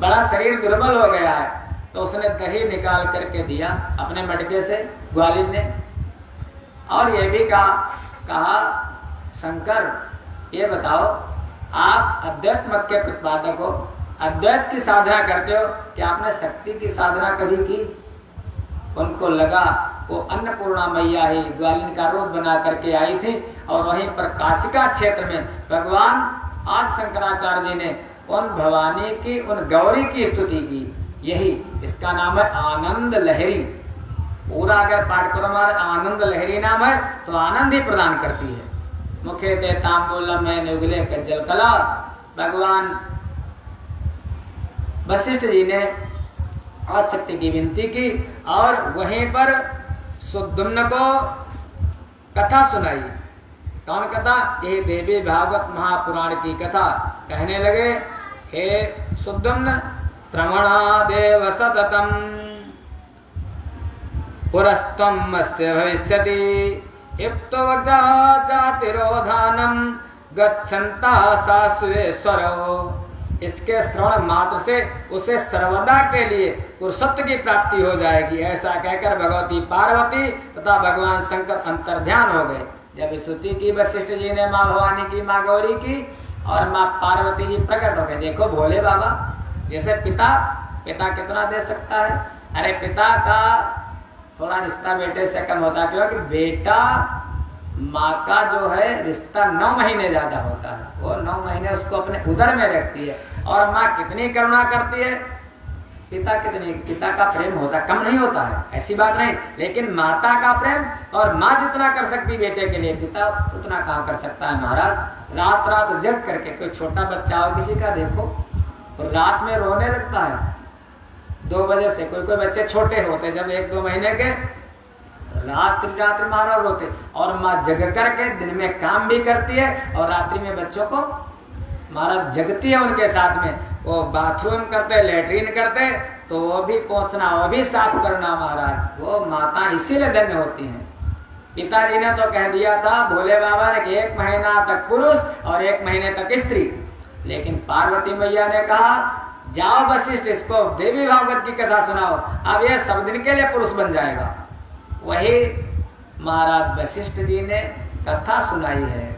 बड़ा शरीर दुर्बल हो गया है, तो उसने दही निकाल करके दिया अपने मटके से ग्वालिन ने, और ये भी कहा शंकर ये बताओ, आप अद्वैत मत के प्रतिपादक हो, अद्वैत की साधना करते हो, कि आपने शक्ति की साधना कभी की? उनको लगा वो अन्नपूर्णा मैया ही ग्वालिन का रूप बना करके आई थी, और वहीं पर काशिका क्षेत्र में भगवान आज शंकराचार्य जी ने उन भवानी की, उन गौरी की स्तुति की। यही इसका नाम है आनंद लहरी। पूरा अगर पाठ करो हमारा आनंद लहरी नाम है, तो आनंद ही प्रदान करती है। मुखे ते तांबूलम में नुगले कज्जल कला। भगवान वशिष्ठ जी ने आदिशक्ति की विनती की, और वहीं पर सुद्युम्न को कथा सुनाई। कौन कथा? यही देवी भागवत महापुराण की कथा। कहने लगे, हे सुद्युम्न श्रवणा देव सततम पुरस्तम अस्य भविष्यति युक्तो जातिरोधानम गच्छन्ता शाश्वेश्वरो। इसके श्रवण मात्र से उसे सर्वदा के लिए पुरुषत्व की प्राप्ति हो जाएगी। ऐसा कहकर भगवती पार्वती तथा भगवान शंकर अंतर्ध्यान हो गए। जब स्तुति की वशिष्ठ जी ने माँ भवानी की, माँ गौरी की, और माँ पार्वती जी प्रकट हो गए। देखो भोले बाबा जैसे पिता कितना दे सकता है। अरे पिता का थोड़ा रिश्ता बेटे से कम होता है, क्योंकि बेटा माँ का जो है रिश्ता 9 महीने ज्यादा होता है। वो 9 महीने उसको अपने उदर में रखती है, और माँ कितनी करुणा करती है, पिता का प्रेम होता कम नहीं होता है, ऐसी बात नहीं। लेकिन माता का प्रेम, और माँ जितना कर सकती बेटे के लिए, पिता उतना कहाँ कर सकता है महाराज। रात जग करके, कोई छोटा बच्चा हो किसी का, देखो रात में रोने लगता है 2 बजे से। कोई बच्चे छोटे होते, जब 1-2 महीने के, रात्रि महाराज रोते, और माँ जग करके दिन में काम भी करती है, और रात्रि में बच्चों को महाराज जगती है उनके साथ में। वो बाथरूम करते, लेटरिन करते, तो वो भी पहुंचना, वो भी साफ करना महाराज। वो माता इसीलिए धन्य होती हैं। पिताजी ने तो कह दिया था भोले बाबा ने कि 1 महीना तक पुरुष और 1 महीने तक स्त्री, लेकिन पार्वती मैया ने कहा जाओ वशिष्ठ, इसको देवी भागवत की कथा सुनाओ, अब ये सब दिन के लिए पुरुष बन जाएगा। वही महाराज वशिष्ठ जी ने कथा सुनाई है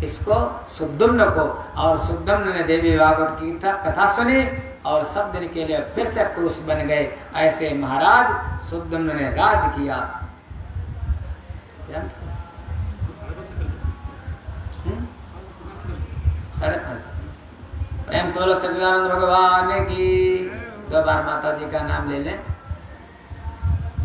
इसको, सुद्युम्न को, और सुद्युम्न ने देवी भागवत की कथा सुनी, और सब दिन के लिए फिर से पुरुष बन गए। ऐसे महाराज सुद्युम्न ने राज किया। प्रेम से बोलो सच्चिदानंद भगवान की। 2 बार माता जी का नाम ले लें।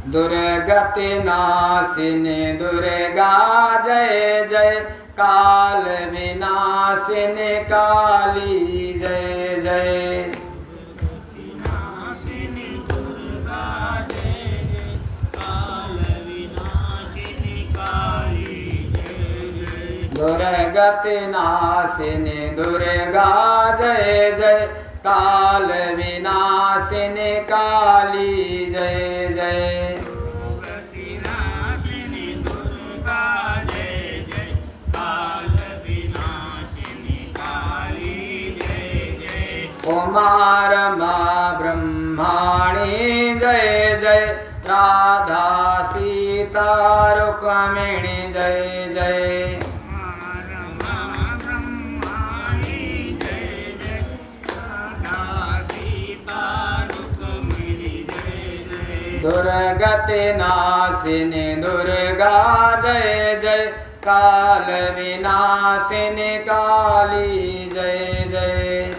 दुर्गति नाशिनी दुर्गा जय जय, काल विनाशिनी काली जय जय। दुर्गति नाशिनी दुर्गा जय जय काल विनाशिनी काली जय जय दुर्गति नाशिनी दुर्गा जय जय काल विनाशिनी काली जय जय कुमार माँ ब्रह्माणी जय जय राधा सीता रुक्मिणी जय जय दुर्गति नाशिनी दुर्गा जय जय काल विनाशिनी काली जय जय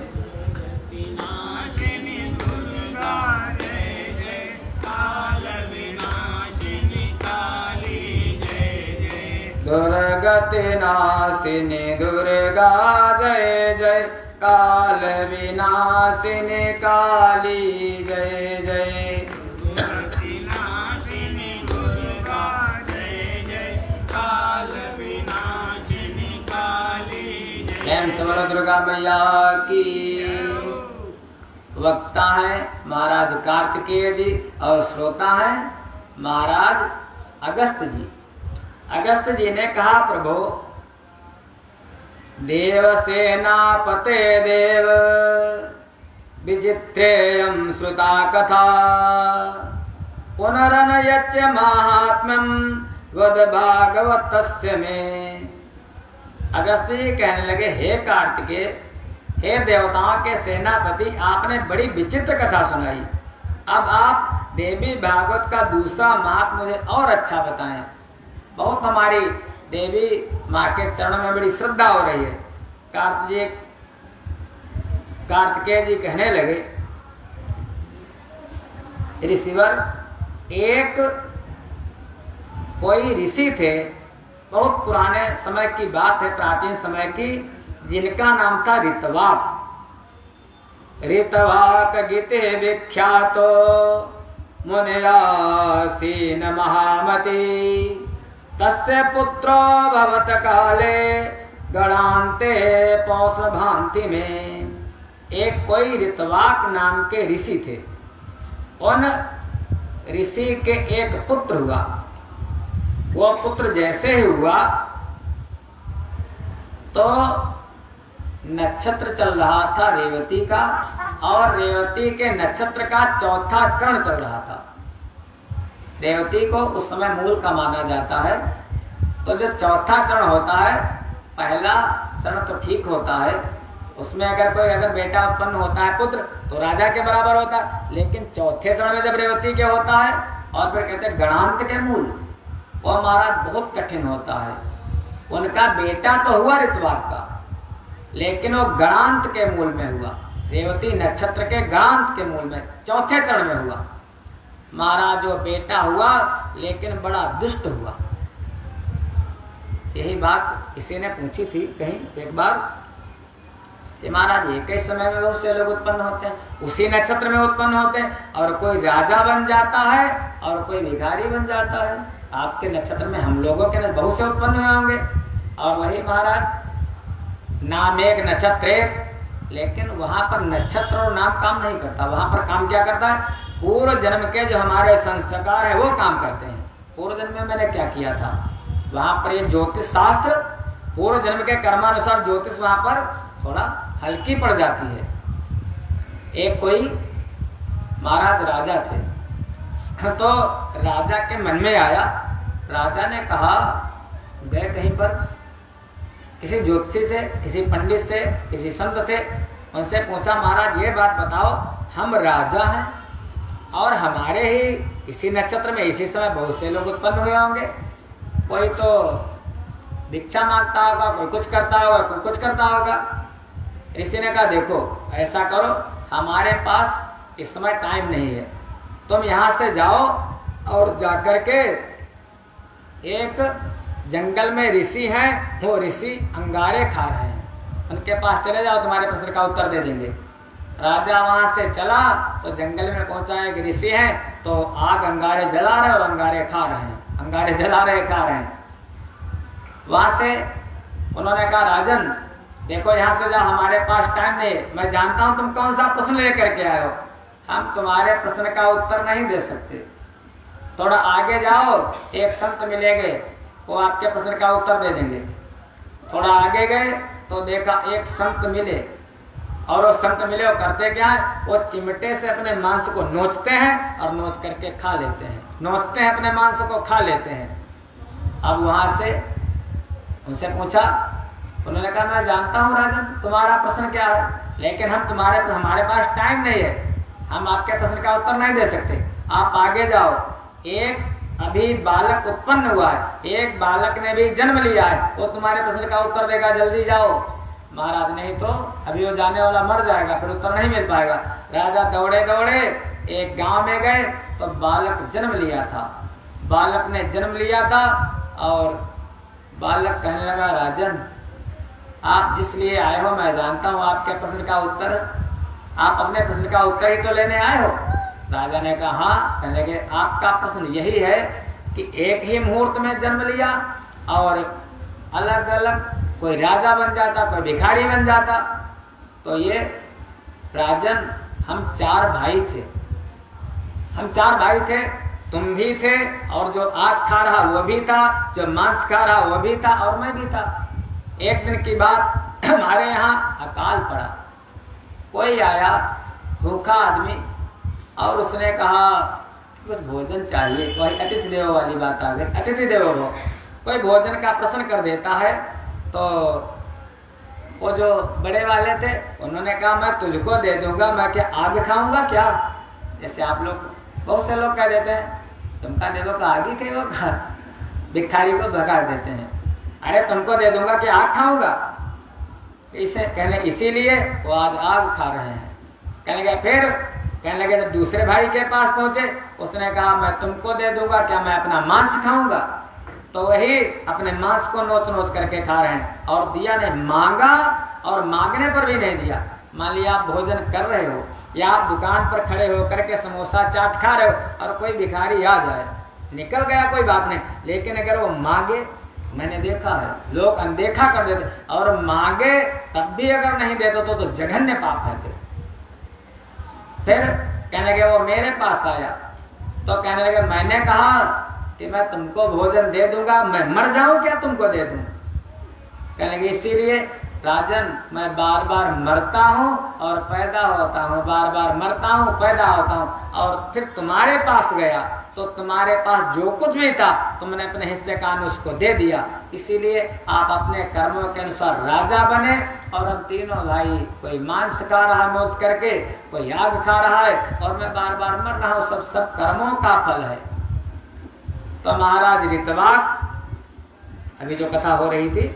विनाशिनी दुर्गा जय जय काल विनाशिनी काली जय जय दुर्गति नाशिनी दुर्गा जय जय काल विनाशिनी काली जय जय समर दुर्गा मैया की। वक्ता है महाराज कार्तिकेय जी और श्रोता है महाराज अगस्त जी। अगस्त जी ने कहा प्रभु देव सेनापते देव विचित्रेयं श्रुता कथा पुनरनयच्च माहात्म्यं वद भागवतस्य में। अगस्त जी कहने लगे हे कार्तिकेय, हे देवताओं के सेनापति, आपने बड़ी विचित्र कथा सुनाई। अब आप देवी भागवत का दूसरा महात्म मुझे और अच्छा बताएं। बहुत हमारी देवी माँ के चरणों में बड़ी श्रद्धा हो रही है। कार्तिकेय जी कहने लगे ऋषिवर, एक कोई ऋषि थे, बहुत पुराने समय की बात है, प्राचीन समय की, जिनका नाम था ऋतवाक। ऋतवाक गीते विख्यातो मुनिरासीन महामती तस्य पुत्रो भवत काले गणान्ते पौष भांति में। एक कोई ऋतवाक नाम के ऋषि थे। उन ऋषि के एक पुत्र हुआ। वो पुत्र जैसे ही हुआ तो नक्षत्र चल रहा था रेवती का, और रेवती के नक्षत्र का चौथा चरण चल रहा था। रेवती को उस समय मूल का माना जाता है। तो जो चौथा चरण होता है, पहला चरण तो ठीक होता है, उसमें अगर बेटा उत्पन्न होता है पुत्र तो राजा के बराबर होता है। लेकिन चौथे चरण में जब रेवती के होता है और फिर कहते हैं गणांत के मूल, वो महाराज बहुत कठिन होता है। उनका बेटा तो हुआ ऋतवाक का, लेकिन वो गणांत के मूल में हुआ। रेवती नक्षत्र के गणांत के मूल में चौथे चरण में हुआ। महाराज वो बेटा हुआ लेकिन बड़ा दुष्ट हुआ। यही बात किसी ने पूछी थी कहीं एक बार कि महाराज एक ही समय में बहुत से लोग उत्पन्न होते हैं, उसी नक्षत्र में उत्पन्न होते हैं, और कोई राजा बन जाता है और कोई भिखारी बन जाता है। आपके नक्षत्र में हम लोगों के बहुत से उत्पन्न हुए होंगे। और वही महाराज नाम एक नक्षत्र एक, लेकिन वहां पर नक्षत्र और नाम काम नहीं करता। वहां पर काम क्या करता है? पूर्व जन्म के जो हमारे संस्कार है वो काम करते हैं। पूर्व जन्म में मैंने क्या किया था, वहां पर ये ज्योतिष शास्त्र, पूर्व जन्म के कर्मानुसार ज्योतिष वहां पर थोड़ा हल्की पड़ जाती है। एक कोई महाराज राजा थे, तो राजा के मन में आया, राजा ने कहा, गए कहीं पर किसी ज्योतिषी से, किसी पंडित से, किसी संत थे, उनसे पूछा महाराज ये बात बताओ, हम राजा हैं और हमारे ही इसी नक्षत्र में इसी समय बहुत से लोग उत्पन्न हुए होंगे। कोई तो भिक्षा मांगता होगा, कोई कुछ करता होगा, कोई कुछ करता होगा। ऋषि ने कहा देखो ऐसा करो, हमारे पास इस समय टाइम नहीं है, तुम यहाँ से जाओ और जाकर के एक जंगल में ऋषि हैं, वो ऋषि अंगारे खा रहे हैं, उनके पास चले जाओ, तुम्हारे प्रश्न का उत्तर दे देंगे। राजा वहां से चला तो जंगल में पहुंचा, एक ऋषि हैं तो आग अंगारे जला रहे और अंगारे खा रहे हैं, अंगारे जला रहे खा रहे हैं। वहां से उन्होंने कहा राजन देखो यहाँ से जा, हमारे पास टाइम नहीं है, मैं जानता हूँ तुम कौन सा प्रश्न लेकर के आए हो, हम तुम्हारे प्रश्न का उत्तर नहीं दे सकते। थोड़ा आगे जाओ, एक संत मिलेंगे, वो आपके प्रश्न का उत्तर दे देंगे। थोड़ा आगे गए तो देखा एक संत मिले, और वो संत मिले वो करते क्या है, वो चिमटे से अपने मांस को नोचते हैं और नोच करके खा लेते हैं, नोचते हैं अपने मांस को खा लेते हैं। अब वहां से उनसे पूछा, उन्होंने कहा मैं जानता हूँ राजन तुम्हारा प्रश्न क्या है, लेकिन हमारे पास टाइम नहीं है, हम आपके प्रश्न का उत्तर नहीं दे सकते, आप आगे जाओ। एक अभी बालक उत्पन्न हुआ है, एक बालक ने भी जन्म लिया है, वो तुम्हारे प्रश्न का उत्तर देगा, जल्दी जाओ। महाराज नहीं तो अभी वो जाने वाला मर जाएगा, फिर उत्तर नहीं मिल पाएगा। राजा दौड़े दौड़े एक गांव में गए तो बालक जन्म लिया था, बालक ने जन्म लिया था, और बालक कहने लगा राजन आप जिस लिए आए हो मैं जानता हूँ आपके प्रश्न का उत्तर, आप अपने प्रश्न का उत्तर ही तो लेने आए हो। राजा ने कहा हाँ। कहने लगे आपका प्रश्न यही है कि एक ही मुहूर्त में जन्म लिया और अलग अलग कोई राजा बन जाता, कोई भिखारी बन जाता। तो ये राजन हम 4 भाई थे, हम 4 भाई थे, तुम भी थे, और जो आग खा रहा वो भी था, जो मांस खा रहा वो भी था, और मैं भी था। एक दिन की बात, हमारे यहाँ अकाल पड़ा, कोई आया भूखा आदमी और उसने कहा कुछ भोजन चाहिए, वही अतिथि देवो वाली बात आ गई, अतिथि देवो भव। कोई भोजन का प्रश्न कर देता है, तो वो जो बड़े वाले थे उन्होंने कहा मैं तुझको दे दूंगा, मैं क्या आग खाऊंगा क्या? जैसे आप लोग बहुत से लोग कह देते हैं तुमका देवो का आग ही कहो खा, भिखारी को भगा देते हैं, अरे तुमको दे दूंगा कि आग खाऊंगा। इसे कहने इसीलिए वो आज आग खा रहे हैं। कहने लगे फिर कहने लगे जब दूसरे भाई के पास पहुंचे उसने कहा मैं तुमको दे दूंगा, क्या मैं अपना मांस खाऊंगा? तो वही अपने मांस को नोच नोच करके खा रहे हैं। और दिया नहीं, मांगा और मांगने पर भी नहीं दिया। मान लिया आप भोजन कर रहे हो या आप दुकान पर खड़े हो करके समोसा चाट खा रहे हो और कोई भिखारी आ जाए, निकल गया कोई बात नहीं, लेकिन अगर वो मांगे, मैंने देखा है लोग अनदेखा कर देते, और मांगे तब भी अगर नहीं देते तो जघन्य पाप है। फिर कहने लगे वो मेरे पास आया तो कहने लगे मैंने कहा कि मैं तुमको भोजन दे दूंगा, मैं मर जाऊं क्या तुमको दे दूं? कहने लगे इसीलिए राजन मैं बार बार मरता हूँ और पैदा होता हूँ, बार बार मरता हूँ पैदा होता हूँ, और फिर तुम्हारे पास गया तो तुम्हारे पास जो कुछ भी था तुमने अपने हिस्से का उसको दे दिया। इसीलिए आप अपने कर्मों के अनुसार राजा बने, और हम तीनों भाई कोई मांस खा रहा है नोच करके, कोई आग खा रहा है, और मैं बार बार मर रहा हूँ, सब कर्मों का फल है। तो महाराज ऋतवाक, अभी जो कथा हो रही थी,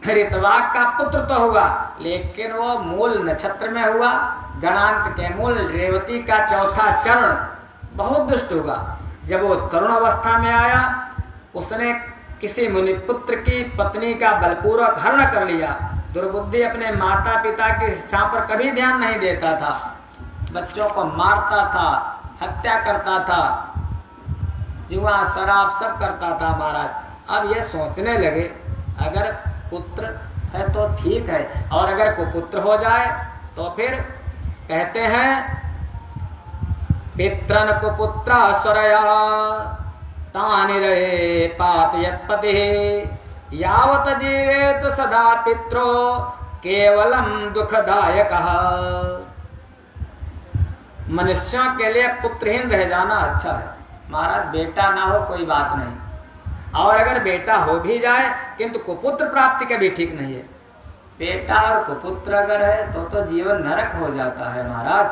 ऋतवाक का पुत्र तो हुआ लेकिन वो मूल नक्षत्र में हुआ, गणांत के मूल रेवती का चौथा चरण बहुत दुष्ट हुआ। जब वो तरुण अवस्था में आया उसने किसी मुनिपुत्र की पत्नी का बलपूर्वक हरण कर लिया। दुर्बुद्धि अपने माता पिता की शिक्षा पर कभी ध्यान नहीं देता था, बच्चों को मारता था, हत्या करता था, जुआ शराब सब करता था महाराज। अब ये सोचने लगे अगर पुत्र है तो ठीक है, और अगर कुपुत्र हो जाए तो फिर कहते हैं पित्रन कुपुत्र स्वरया तानि रहे पातयत्पति यावत जीवेत सदा पित्रो केवलम दुखदायक। मनुष्यों के लिए पुत्रहीन रह जाना अच्छा है महाराज, बेटा ना हो कोई बात नहीं, और अगर बेटा हो भी जाए किंतु कुपुत्र प्राप्ति कभी ठीक नहीं है। बेटा और कुपुत्र अगर है तो जीवन नरक हो जाता है महाराज।